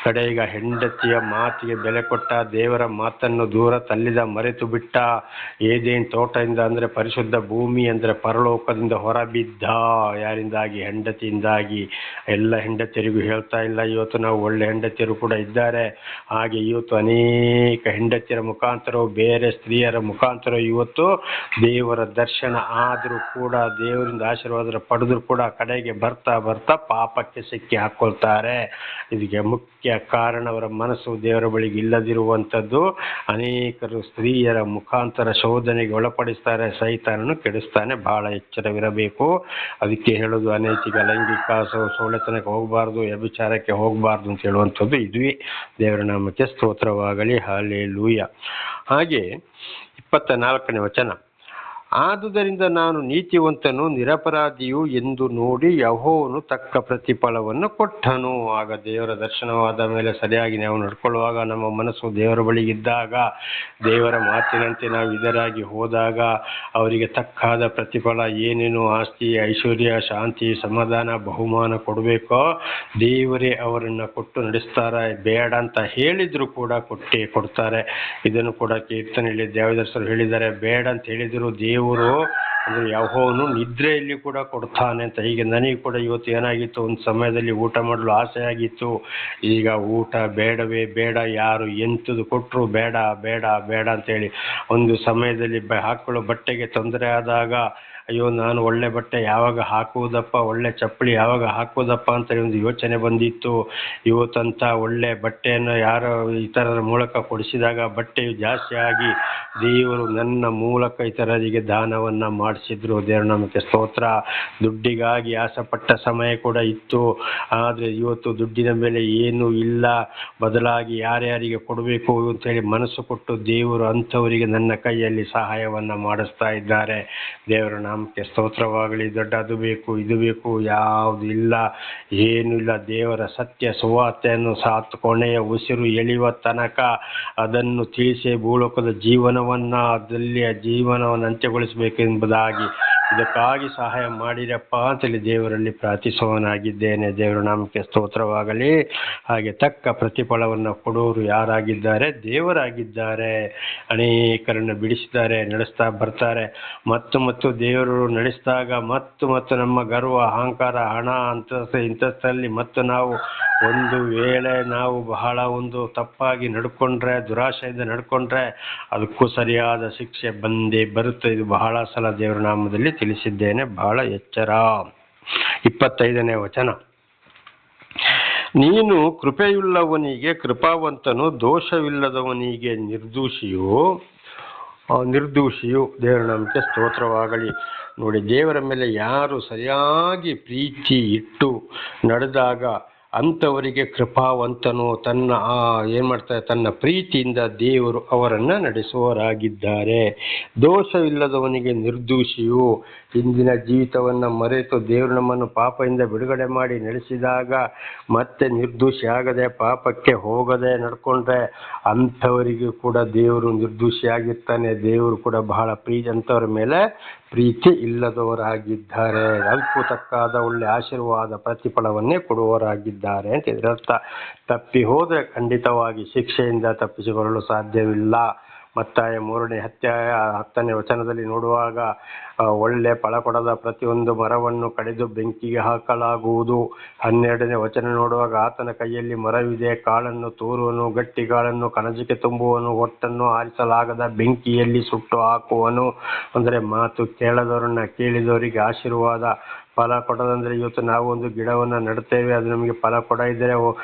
ಕಡೆಗ ಹೆಂಡತಿಯ ಮಾತಿಗೆ ಬೆಲೆ ಕೊಟ್ಟ, ದೇವರ ಮಾತನ್ನು ದೂರ ತಳ್ಳಿದ, ಮರೆತು ಬಿಟ್ಟ. ಏದೇನು ತೋಟದಿಂದ ಅಂದರೆ ಪರಿಶುದ್ಧ ಭೂಮಿ ಅಂದರೆ ಪರಲೋಕದಿಂದ ಹೊರಬಿದ್ದ. ಯಾರಿಂದಾಗಿ? ಹೆಂಡತಿಯಿಂದಾಗಿ. ಎಲ್ಲ ಹೆಂಡತಿಯರಿಗೂ ಹೇಳ್ತಾ ಇಲ್ಲ, ಇವತ್ತು ನಾವು ಒಳ್ಳೆ ಹೆಂಡತಿಯರು ಕೂಡ ಇದ್ದಾರೆ. ಹಾಗೆ ಇವತ್ತು ಅನೇಕ ಹೆಂಡತಿಯರ ಮುಖಾಂತರ, ಬೇರೆ ಸ್ತ್ರೀಯರ ಮುಖಾಂತರ ಇವತ್ತು ದೇವರ ದರ್ಶನ ಆದರೂ ಕೂಡ, ದೇವರಿಂದ ಆಶೀರ್ವಾದ ಪಡೆದರೂ ಕೂಡ ಕಡೆಗೆ ಬರ್ತಾ ಬರ್ತಾ ಪಾಪಕ್ಕೆ ಸಿಕ್ಕಿ ಹಾಕೊಳ್ತಾರೆ. ಇದಕ್ಕೆ ಮುಖ್ಯ ಕಾರಣ ಅವರ ಮನಸ್ಸು ದೇವರ ಬಳಿಗೆ ಇಲ್ಲದಿರುವಂಥದ್ದು. ಅನೇಕರು ಸ್ತ್ರೀಯರ ಮುಖಾಂತರ ಶೋಧನೆಗೆ ಒಳಪಡಿಸ್ತಾರೆ, ಸೈತಾನನು ಕೆಡಿಸ್ತಾನೆ. ಬಹಳ ಎಚ್ಚರವಿರಬೇಕು. ಅದಕ್ಕೆ ಹೇಳೋದು ಅನೈತಿಕ ಲೈಂಗಿಕ ಸೋಳೆತನಕ್ಕೆ ಹೋಗಬಾರ್ದು, ವ್ಯಭಿಚಾರಕ್ಕೆ ಹೋಗಬಾರ್ದು ಅಂತ ಹೇಳುವಂಥದ್ದು ಇದುವೇ. ದೇವರ ನಾಮಕ್ಕೆ ಸ್ತೋತ್ರವಾಗಲಿ. ಹಲ್ಲೆಲೂಯಾ. ಹಾಗೆ 24ನೇ ವಚನ, ಆದುದರಿಂದ ನಾನು ನೀತಿವಂತನು ನಿರಪರಾಧಿಯು ಎಂದು ನೋಡಿ ಯೆಹೋವನು ತಕ್ಕ ಪ್ರತಿಫಲವನ್ನು ಕೊಟ್ಟನು. ಆಗ ದೇವರ ದರ್ಶನವಾದ ಮೇಲೆ ಸರಿಯಾಗಿ ನಾವು ನಡ್ಕೊಳ್ಳುವಾಗ, ನಮ್ಮ ಮನಸ್ಸು ದೇವರ ಬಳಿಗಿದ್ದಾಗ, ದೇವರ ಮಾತಿನಂತೆ ನಾವು ಇದರಾಗಿ ಹೋದಾಗ ಅವರಿಗೆ ತಕ್ಕಾದ ಪ್ರತಿಫಲ ಏನೇನು ಆಸ್ತಿ, ಐಶ್ವರ್ಯ, ಶಾಂತಿ, ಸಮಾಧಾನ, ಬಹುಮಾನ ಕೊಡಬೇಕೋ ದೇವರೇ ಅವರನ್ನು ಕೊಟ್ಟು ನಡೆಸ್ತಾರೆ. ಬೇಡ ಅಂತ ಹೇಳಿದ್ರು ಕೂಡ ಕೊಟ್ಟೇ ಕೊಡ್ತಾರೆ. ಇದನ್ನು ಕೂಡ ಕೀರ್ತನೆಯಲ್ಲಿ ದೇವದಾಸರು ಹೇಳಿದ್ದಾರೆ. ಬೇಡ ಅಂತ ಹೇಳಿದ್ರು ದೇವರು ಅಂದರೆ ಯೆಹೋವನು ನಿದ್ರೆಯಲ್ಲಿ ಕೂಡ ಕೊಡ್ತಾನೆ ಅಂತ. ಹೀಗೆ ನನಗೆ ಕೂಡ ಇವತ್ತು ಏನಾಗಿತ್ತು, ಒಂದು ಸಮಯದಲ್ಲಿ ಊಟ ಮಾಡಲು ಆಸೆ ಆಗಿತ್ತು. ಈಗ ಊಟ ಬೇಡವೇ ಬೇಡ, ಯಾರು ಎಂಥದ್ದು ಕೊಟ್ಟರು ಬೇಡ ಬೇಡ ಬೇಡ ಅಂತೇಳಿ. ಒಂದು ಸಮಯದಲ್ಲಿ ಹಾಕೊಳ್ಳೋ ಬಟ್ಟೆಗೆ ತೊಂದರೆ ಆದಾಗ, ಅಯ್ಯೋ ನಾನು ಒಳ್ಳೆ ಬಟ್ಟೆ ಯಾವಾಗ ಹಾಕುವುದಪ್ಪ, ಒಳ್ಳೆ ಚಪ್ಪಲಿ ಯಾವಾಗ ಹಾಕುವುದಪ್ಪ ಅಂತೇಳಿ ಒಂದು ಯೋಚನೆ ಬಂದಿತ್ತು. ಇವತ್ತಂತ ಒಳ್ಳೆ ಬಟ್ಟೆಯನ್ನು ಯಾರೋ ಇತರರ ಮೂಲಕ ಕೊಡಿಸಿದಾಗ ಬಟ್ಟೆಯು ಜಾಸ್ತಿ ಆಗಿ ದೇವರು ನನ್ನ ಮೂಲಕ ಇತರರಿಗೆ ದಾನವನ್ನು ಮಾಡಿಸಿದ್ರು. ದೇವರ ನಾಮಕ್ಕೆ ಸ್ತೋತ್ರ. ದುಡ್ಡಿಗಾಗಿ ಆಸೆಪಟ್ಟ ಸಮಯ ಕೂಡ ಇತ್ತು. ಆದರೆ ಇವತ್ತು ದುಡ್ಡಿನ ಮೇಲೆ ಏನೂ ಇಲ್ಲ, ಬದಲಾಗಿ ಯಾರ್ಯಾರಿಗೆ ಕೊಡಬೇಕು ಅಂತೇಳಿ ಮನಸ್ಸು ಕೊಟ್ಟು ದೇವರು ಅಂಥವರಿಗೆ ನನ್ನ ಕೈಯಲ್ಲಿ ಸಹಾಯವನ್ನು ಮಾಡಿಸ್ತಾ ಇದ್ದಾರೆ. ದೇವರ ನಾಮಕ್ಕೆ ಸ್ತೋತ್ರವಾಗಲಿ. ದೊಡ್ಡ ಅದು ಬೇಕು ಇದು ಬೇಕು ಯಾವುದು ಇಲ್ಲ, ಏನೂ ಇಲ್ಲ. ದೇವರ ಸತ್ಯ ಸುವಾರ್ತೆಯನ್ನು ಸಾತು ಕೊನೆಯ ಉಸಿರು ಎಳೆಯುವ ತನಕ ಅದನ್ನು ತಿಳಿಸಿ ಭೂಲೋಕದ ಜೀವನವನ್ನು ಅದರಲ್ಲಿ ಜೀವನವನ್ನು ಅಂತ್ಯಗೊಳಿಸಬೇಕೆಂಬುದಾಗಿ ಇದಕ್ಕಾಗಿ ಸಹಾಯ ಮಾಡಿರಪ್ಪ ಅಂತೇಳಿ ದೇವರಲ್ಲಿ ಪ್ರಾರ್ಥಿಸುವವನಾಗಿದ್ದೇನೆ. ದೇವರ ನಾಮಕ್ಕೆ ಸ್ತೋತ್ರವಾಗಲಿ. ಹಾಗೆ ತಕ್ಕ ಪ್ರತಿಫಲವನ್ನು ಕೊಡೋರು ಯಾರಾಗಿದ್ದಾರೆ? ದೇವರಾಗಿದ್ದಾರೆ. ಅನೇಕರನ್ನು ಬಿಡಿಸಿದ್ದಾರೆ, ನಡೆಸ್ತಾ ಬರ್ತಾರೆ. ಮತ್ತು ದೇವರು ನಡೆಸಿದಾಗ ಮತ್ತು ನಮ್ಮ ಗರ್ವ, ಅಹಂಕಾರ, ಹಣ, ಇಂಥಷ್ಟಲ್ಲಿ ಮತ್ತು ನಾವು ಒಂದು ವೇಳೆ ನಾವು ಬಹಳ ಒಂದು ತಪ್ಪಾಗಿ ನಡ್ಕೊಂಡ್ರೆ, ದುರಾಶೆಯಿಂದ ನಡ್ಕೊಂಡ್ರೆ ಅದಕ್ಕೂ ಸರಿಯಾದ ಶಿಕ್ಷೆ ಬಂದೇ ಬರುತ್ತೆ. ಇದು ಬಹಳ ಸಲ ದೇವರ ನಾಮದಲ್ಲಿ ತಿಳಿಸಿದ್ದೇನೆ. ಬಹಳ ಎಚ್ಚರ. 25ನೇ ವಚನ, ನೀನು ಕೃಪೆಯುಳ್ಳವನಿಗೆ ಕೃಪಾವಂತನು, ದೋಷವಿಲ್ಲದವನಿಗೆ ನಿರ್ದೋಷಿಯು. ದೇವರ ನಾಮಕ್ಕೆ ಸ್ತೋತ್ರವಾಗಲಿ. ನೋಡಿ, ದೇವರ ಮೇಲೆ ಯಾರು ಸರಿಯಾಗಿ ಪ್ರೀತಿ ಇಟ್ಟು ನಡೆದಾಗ ಅಂಥವರಿಗೆ ಕೃಪಾವಂತನು ತನ್ನ ಪ್ರೀತಿಯಿಂದ ದೇವರು ಅವರನ್ನು ನಡೆಸುವವರಾಗಿದ್ದಾರೆ. ದೋಷವಿಲ್ಲದವನಿಗೆ ನಿರ್ದೋಷಿಯು. ಇಂದಿನ ಜೀವಿತವನ್ನು ಮರೆತು ದೇವರು ನಮ್ಮನ್ನು ಪಾಪದಿಂದ ಬಿಡುಗಡೆ ಮಾಡಿ ನಡೆಸಿದಾಗ ಮತ್ತೆ ನಿರ್ದೋಷಿ ಆಗದೆ ಪಾಪಕ್ಕೆ ಹೋಗದೆ ನಡ್ಕೊಂಡ್ರೆ ಅಂಥವರಿಗೂ ಕೂಡ ದೇವರು ನಿರ್ದೋಷಿಯಾಗಿರ್ತಾನೆ. ದೇವರು ಕೂಡ ಬಹಳ ಅಂಥವ್ರ ಮೇಲೆ ಪ್ರೀತಿ ಇಲ್ಲದವರಾಗಿದ್ದಾರೆ. ಅದಕ್ಕೂ ತಕ್ಕಾದ ಒಳ್ಳೆ ಆಶೀರ್ವಾದ ಪ್ರತಿಫಲವನ್ನೇ ಕೊಡುವವರಾಗಿದ್ದಾರೆ ಅಂತ ಇದರರ್ಥ. ತಪ್ಪಿ ಹೋದರೆ ಖಂಡಿತವಾಗಿ ಶಿಕ್ಷೆಯಿಂದ ತಪ್ಪಿಸಿಕೊಳ್ಳಲು ಸಾಧ್ಯವಿಲ್ಲ. ಮತ್ತಾಯ 3ನೇ ಅಧ್ಯಾಯ 10ನೇ ವಚನದಲ್ಲಿ ನೋಡುವಾಗ, ಒಳ್ಳೆ ಫಲ ಕೊಡದ ಪ್ರತಿಯೊಂದು ಮರವನ್ನು ಕಡಿದು ಬೆಂಕಿಗೆ ಹಾಕಲಾಗುವುದು. 12ನೇ ವಚನ ನೋಡುವಾಗ, ಆತನ ಕೈಯಲ್ಲಿ ಮರವಿದೆ, ಕಾಳನ್ನು ತೂರುವನು, ಗಟ್ಟಿ ಕಾಳನ್ನು ಕಣಜಕ್ಕೆ ತುಂಬುವನು, ಒಟ್ಟನ್ನು ಆರಿಸಲಾಗದ ಬೆಂಕಿಯಲ್ಲಿ ಸುಟ್ಟು ಹಾಕುವನು. ಅಂದರೆ ಮಾತು ಕೇಳದವರನ್ನ ಕೇಳಿದವರಿಗೆ ಆಶೀರ್ವಾದ. ಫಲ ಕೊಡೋದಂದರೆ ಇವತ್ತು ನಾವು ಒಂದು ಗಿಡವನ್ನು ನೆಡ್ತೇವೆ, ಅದು ನಮಗೆ ಫಲ ಕೊಡ ಇದ್ದರೆ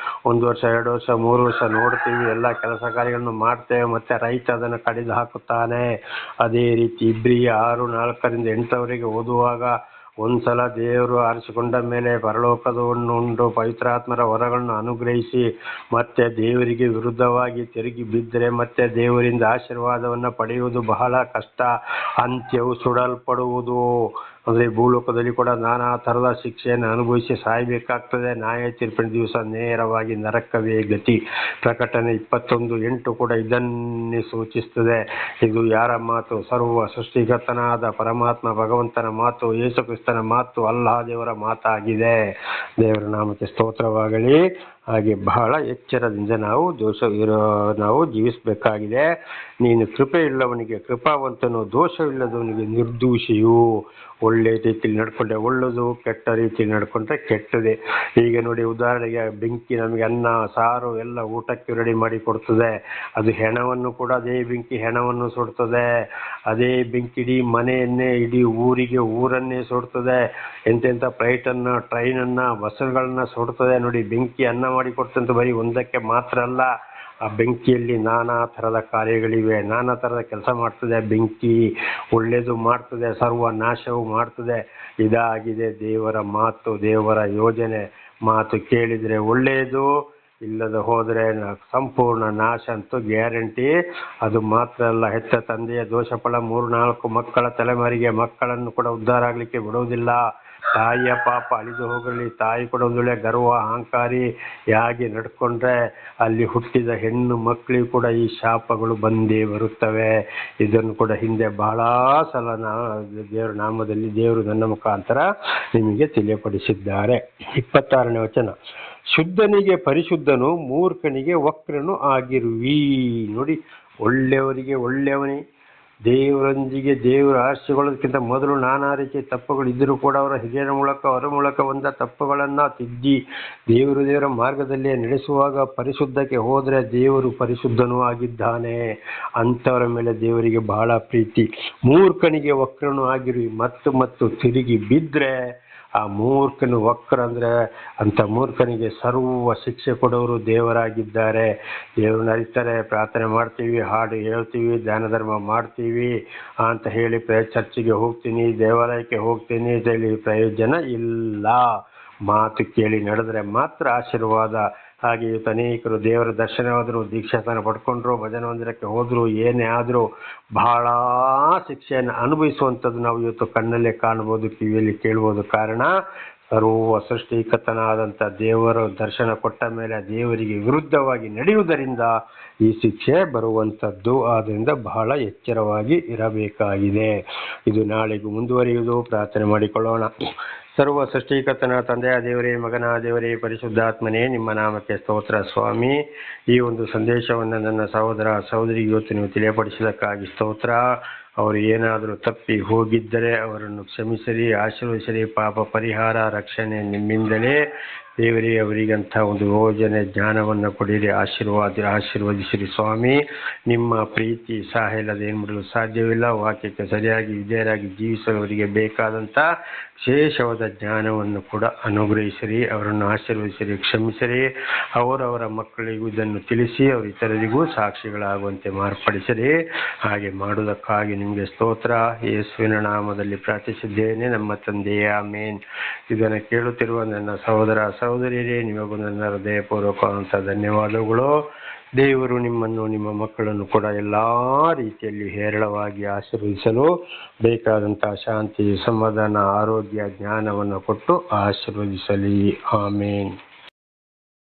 1 ವರ್ಷ 2 ವರ್ಷ 3 ವರ್ಷ ನೋಡ್ತೀವಿ, ಎಲ್ಲ ಕೆಲಸ ಕಾರ್ಯಗಳನ್ನು ಮಾಡ್ತೇವೆ, ಮತ್ತೆ ರೈತ ಅದನ್ನು ಕಡಿದು ಹಾಕುತ್ತಾನೆ. ಅದೇ ರೀತಿ ಇಬ್ರಿಯ 6:4-8 ಓದುವಾಗ, ಒಂದ್ಸಲ ದೇವರು ಆರಿಸಿಕೊಂಡ ಮೇಲೆ ಪರಲೋಕದವನ್ನು ಉಂಡು ಪವಿತ್ರಾತ್ಮರ ವರಗಳನ್ನು ಅನುಗ್ರಹಿಸಿ ಮತ್ತೆ ದೇವರಿಗೆ ವಿರುದ್ಧವಾಗಿ ತಿರುಗಿ ಬಿದ್ದರೆ ಮತ್ತೆ ದೇವರಿಂದ ಆಶೀರ್ವಾದವನ್ನು ಪಡೆಯುವುದು ಬಹಳ ಕಷ್ಟ. ಅಂತ್ಯವು ಸುಡಲ್ಪಡುವುದು. ಅಂದರೆ ಭೂಲೋಕದಲ್ಲಿ ಕೂಡ ನಾನಾ ಥರದ ಶಿಕ್ಷೆಯನ್ನು ಅನುಭವಿಸಿ ಸಾಯಬೇಕಾಗ್ತದೆ. ನ್ಯಾಯ ತೀರ್ಪಿನ ದಿವಸ ನೇರವಾಗಿ ನರಕವೇ ಗತಿ. ಪ್ರಕಟಣೆ 21:8 ಕೂಡ ಇದನ್ನೇ ಸೂಚಿಸ್ತದೆ. ಇದು ಯಾರ ಮಾತು? ಸರ್ವ ಸೃಷ್ಟಿಕರ್ತನಾದ ಪರಮಾತ್ಮ ಭಗವಂತನ ಮಾತು, ಯೇಸು ಕ್ರಿಸ್ತನ ಮಾತು, ಅಲ್ಲಾಹ್ ದೇವರ ಮಾತಾಗಿದೆ. ದೇವರ ನಾಮಕ್ಕೆ ಸ್ತೋತ್ರವಾಗಲಿ. ಹಾಗೆ ಬಹಳ ಎಚ್ಚರದಿಂದ ನಾವು ಜೀವಿಸಬೇಕಾಗಿದೆ. ನೀನು ಕೃಪೆಯುಳ್ಳವನಿಗೆ ಕೃಪಾವಂತನು, ದೋಷವಿಲ್ಲದವನಿಗೆ ನಿರ್ದೋಷಿಯು. ಒಳ್ಳೆ ರೀತಿಯಲ್ಲಿ ನಡ್ಕೊಂಡ್ರೆ ಒಳ್ಳೆಯದು, ಕೆಟ್ಟ ರೀತಿಯಲ್ಲಿ ನಡ್ಕೊಂಡ್ರೆ ಕೆಟ್ಟದೆ. ಈಗ ನೋಡಿ, ಉದಾಹರಣೆಗೆ ಬೆಂಕಿ ನಮಗೆ ಅನ್ನ ಸಾರು ಎಲ್ಲ ಊಟಕ್ಕೆ ರೆಡಿ ಮಾಡಿ ಕೊಡ್ತದೆ. ಅದು ಹೆಣವನ್ನು ಕೂಡ ಅದೇ ಬೆಂಕಿ ಹೆಣವನ್ನು ಸುಡ್ತದೆ. ಅದೇ ಬೆಂಕಿ ಇಡೀ ಮನೆಯನ್ನೇ, ಇಡೀ ಊರನ್ನೇ ಸುಡ್ತದೆ. ಎಂತೆಂಥ ಟ್ರೈನನ್ನು ಬಸ್ಸುಗಳನ್ನ ಸುಡ್ತದೆ. ನೋಡಿ, ಬೆಂಕಿ ಅನ್ನ ಮಾಡಿ ಕೊಡ್ತಂತ ಬರೀ ಒಂದಕ್ಕೆ ಮಾತ್ರ ಅಲ್ಲ, ಆ ಬೆಂಕಿಯಲ್ಲಿ ನಾನಾ ಥರದ ಕಾರ್ಯಗಳಿವೆ, ನಾನಾ ಥರದ ಕೆಲಸ ಮಾಡ್ತದೆ. ಬೆಂಕಿ ಒಳ್ಳೆಯದು ಮಾಡ್ತದೆ, ಸರ್ವನಾಶವು ಮಾಡ್ತದೆ. ಇದಾಗಿದೆ ದೇವರ ಮಾತು, ದೇವರ ಯೋಜನೆ. ಮಾತು ಕೇಳಿದರೆ ಒಳ್ಳೆಯದು, ಇಲ್ಲದ ಹೋದರೆ ಸಂಪೂರ್ಣ ನಾಶ ಅಂತೂ ಗ್ಯಾರಂಟಿ. ಅದು ಮಾತ್ರ ಅಲ್ಲ, ಹೆತ್ತ ತಂದೆಯ ದೋಷ ಫಲ 3-4 ಮಕ್ಕಳ ತಲೆಮಾರಿಗೆ ಮಕ್ಕಳನ್ನು ಕೂಡ ಉದ್ಧಾರ ಆಗಲಿಕ್ಕೆ ಬಿಡುವುದಿಲ್ಲ. ತಾಯಿಯ ಪಾಪ ಅಳಿದು ಹೋಗಲಿ, ತಾಯಿ ಕೂಡ ಒಂದು ವೇಳೆ ಗರ್ವ ಅಹಂಕಾರಿ ಯಾಗಿ ನಡ್ಕೊಂಡ್ರೆ ಅಲ್ಲಿ ಹುಟ್ಟಿದ ಹೆಣ್ಣು ಮಕ್ಕಳಿಗೂ ಕೂಡ ಈ ಶಾಪಗಳು ಬಂದೇ ಬರುತ್ತವೆ. ಇದನ್ನು ಕೂಡ ಹಿಂದೆ ಬಹಳ ಸಲ ದೇವರ ನಾಮದಲ್ಲಿ ದೇವರು ನನ್ನ ಮುಖಾಂತರ ನಿಮಗೆ ತಿಳಿಯಪಡಿಸಿದ್ದಾರೆ. 26ನೇ ವಚನ, ಶುದ್ಧನಿಗೆ ಪರಿಶುದ್ಧನು, ಮೂರ್ಖನಿಗೆ ವಕ್ರನು ಆಗಿರುವಿ. ನೋಡಿ, ಒಳ್ಳೆಯವರಿಗೆ ಒಳ್ಳೆಯವನೇ, ದೇವರೊಂದಿಗೆ ದೇವರು ಆರಿಸಿಕೊಳ್ಳೋದಕ್ಕಿಂತ ಮೊದಲು ನಾನಾ ರೀತಿಯ ತಪ್ಪುಗಳು ಇದ್ದರೂ ಕೂಡ ಅವರ ಹಿರಿಯರ ಮೂಲಕ ಅವರ ಮೂಲಕ ಬಂದ ತಪ್ಪುಗಳನ್ನು ತಿದ್ದಿ ದೇವರ ಮಾರ್ಗದಲ್ಲಿ ನಡೆಸುವಾಗ ಪರಿಶುದ್ಧಕ್ಕೆ ಹೋದರೆ ದೇವರು ಪರಿಶುದ್ಧನೂ ಆಗಿದ್ದಾನೆ. ಅಂಥವರ ಮೇಲೆ ದೇವರಿಗೆ ಬಹಳ ಪ್ರೀತಿ. ಮೂರ್ಖನಿಗೆ ವಕ್ರನು ಆಗಿರುವಿ, ಮತ್ತು ತಿರುಗಿ ಬಿದ್ದರೆ ಆ ಮೂರ್ಖನು ವಕ್ರ ಅಂದರೆ ಅಂಥ ಮೂರ್ಖನಿಗೆ ಸರ್ವ ಶಿಕ್ಷೆ ಕೊಡೋರು ದೇವರಾಗಿದ್ದಾರೆ. ದೇವರನ್ನ ಅರಿತಾರೆ, ಪ್ರಾರ್ಥನೆ ಮಾಡ್ತೀವಿ, ಹಾಡು ಹೇಳ್ತೀವಿ, ದಾನ ಧರ್ಮ ಮಾಡ್ತೀವಿ ಅಂತ ಹೇಳಿ ಚರ್ಚಿಗೆ ಹೋಗ್ತೀನಿ, ದೇವಾಲಯಕ್ಕೆ ಹೋಗ್ತೀನಿ ಅಂತ ಹೇಳಿ ಪ್ರಯೋಜನ ಇಲ್ಲ. ಮಾತು ಕೇಳಿ ನಡೆದರೆ ಮಾತ್ರ ಆಶೀರ್ವಾದ. ಹಾಗೆ ಇವತ್ತು ಅನೇಕರು ದೇವರ ದರ್ಶನವಾದರು, ದೀಕ್ಷಾಸ್ಥಾನ ಪಡ್ಕೊಂಡ್ರು, ಭಜನ ಮಂದಿರಕ್ಕೆ ಹೋದರು, ಏನೇ ಆದರೂ ಬಹಳ ಶಿಕ್ಷೆಯನ್ನು ಅನುಭವಿಸುವಂಥದ್ದು ನಾವು ಇವತ್ತು ಕಣ್ಣಲ್ಲೇ ಕಾಣ್ಬೋದು, ಕಿವಿಯಲ್ಲಿ ಕೇಳ್ಬೋದು. ಕಾರಣ, ಸರ್ವ ಸೃಷ್ಟಿಕರ್ತನಾದಂಥ ದೇವರ ದರ್ಶನ ಕೊಟ್ಟ ಮೇಲೆ ದೇವರಿಗೆ ವಿರುದ್ಧವಾಗಿ ನಡೆಯುವುದರಿಂದ ಈ ಶಿಕ್ಷೆ ಬರುವಂಥದ್ದು. ಆದ್ದರಿಂದ ಬಹಳ ಎಚ್ಚರವಾಗಿ ಇರಬೇಕಾಗಿದೆ. ಇದು ನಾಳೆಗೂ ಮುಂದುವರಿಯುವುದು. ಪ್ರಾರ್ಥನೆ ಮಾಡಿಕೊಳ್ಳೋಣ. ಸರ್ವ ಸೃಷ್ಟಿಕರ್ತನ ತಂದೆಯ ದೇವರೇ, ಮಗನ ದೇವರೇ, ಪರಿಶುದ್ಧಾತ್ಮನೇ, ನಿಮ್ಮ ನಾಮಕ್ಕೆ ಸ್ತೋತ್ರ ಸ್ವಾಮಿ. ಈ ಒಂದು ಸಂದೇಶವನ್ನು ನನ್ನ ಸಹೋದರ ಸಹೋದರಿಗೆ ಇವತ್ತು ನೀವು ತಿಳಿಯಪಡಿಸಿದ್ದಕ್ಕಾಗಿ ಸ್ತೋತ್ರ. ಅವರು ಏನಾದರೂ ತಪ್ಪಿ ಹೋಗಿದ್ದರೆ ಅವರನ್ನು ಕ್ಷಮಿಸಿರಿ, ಆಶೀರ್ವದಿಸಿರಿ. ಪಾಪ ಪರಿಹಾರ, ರಕ್ಷಣೆ ನಿಮ್ಮಿಂದಲೇ ದೇವರೇ. ಅವರಿಗಂಥ ಒಂದು ಯೋಜನೆ ಜ್ಞಾನವನ್ನು ಕೊಡಿರಿ, ಆಶೀರ್ವದಿಸಿರಿ ಸ್ವಾಮಿ. ನಿಮ್ಮ ಪ್ರೀತಿ ಸಹಾಯ ಇಲ್ಲದೆ ಏನು ಮಾಡಲು ಸಾಧ್ಯವಿಲ್ಲ. ವಾಕ್ಯಕ್ಕೆ ಸರಿಯಾಗಿ ವಿಧೇಯರಾಗಿ ಜೀವಿಸಲು ಅವರಿಗೆ ಬೇಕಾದಂಥ ವಿಶೇಷವಾದ ಜ್ಞಾನವನ್ನು ಕೂಡ ಅನುಗ್ರಹಿಸಿರಿ. ಅವರನ್ನು ಆಶೀರ್ವದಿಸಿರಿ, ಕ್ಷಮಿಸಿರಿ. ಅವರವರ ಮಕ್ಕಳಿಗೂ ಇದನ್ನು ತಿಳಿಸಿ ಅವರು ಇತರರಿಗೂ ಸಾಕ್ಷಿಗಳಾಗುವಂತೆ ಮಾರ್ಪಡಿಸಿರಿ. ಹಾಗೆ ಮಾಡುವುದಕ್ಕಾಗಿ ನಿಮಗೆ ಸ್ತೋತ್ರ. ಯೇಸುವಿನ ನಾಮದಲ್ಲಿ ಪ್ರಾರ್ಥಿಸಿದ್ದೇನೆ ನಮ್ಮ ತಂದೆಯೇ, ಆಮೇನ್. ಇದನ್ನು ಕೇಳುತ್ತಿರುವ ನನ್ನ ಸಹೋದರ ಸಹೋದರಿಯರೇ, ನಿಮಗೂ ನನ್ನ ಹೃದಯಪೂರ್ವಕವಾದಂಥ ಧನ್ಯವಾದಗಳು. ದೇವರು ನಿಮ್ಮನ್ನು, ನಿಮ್ಮ ಮಕ್ಕಳನ್ನು ಕೂಡ ಎಲ್ಲ ರೀತಿಯಲ್ಲಿ ಹೇರಳವಾಗಿ ಆಶೀರ್ವದಿಸಲು ಬೇಕಾದಂಥ ಶಾಂತಿ, ಸಮಾಧಾನ, ಆರೋಗ್ಯ, ಜ್ಞಾನವನ್ನು ಕೊಟ್ಟು ಆಶೀರ್ವದಿಸಲಿ. ಆಮೇನ್.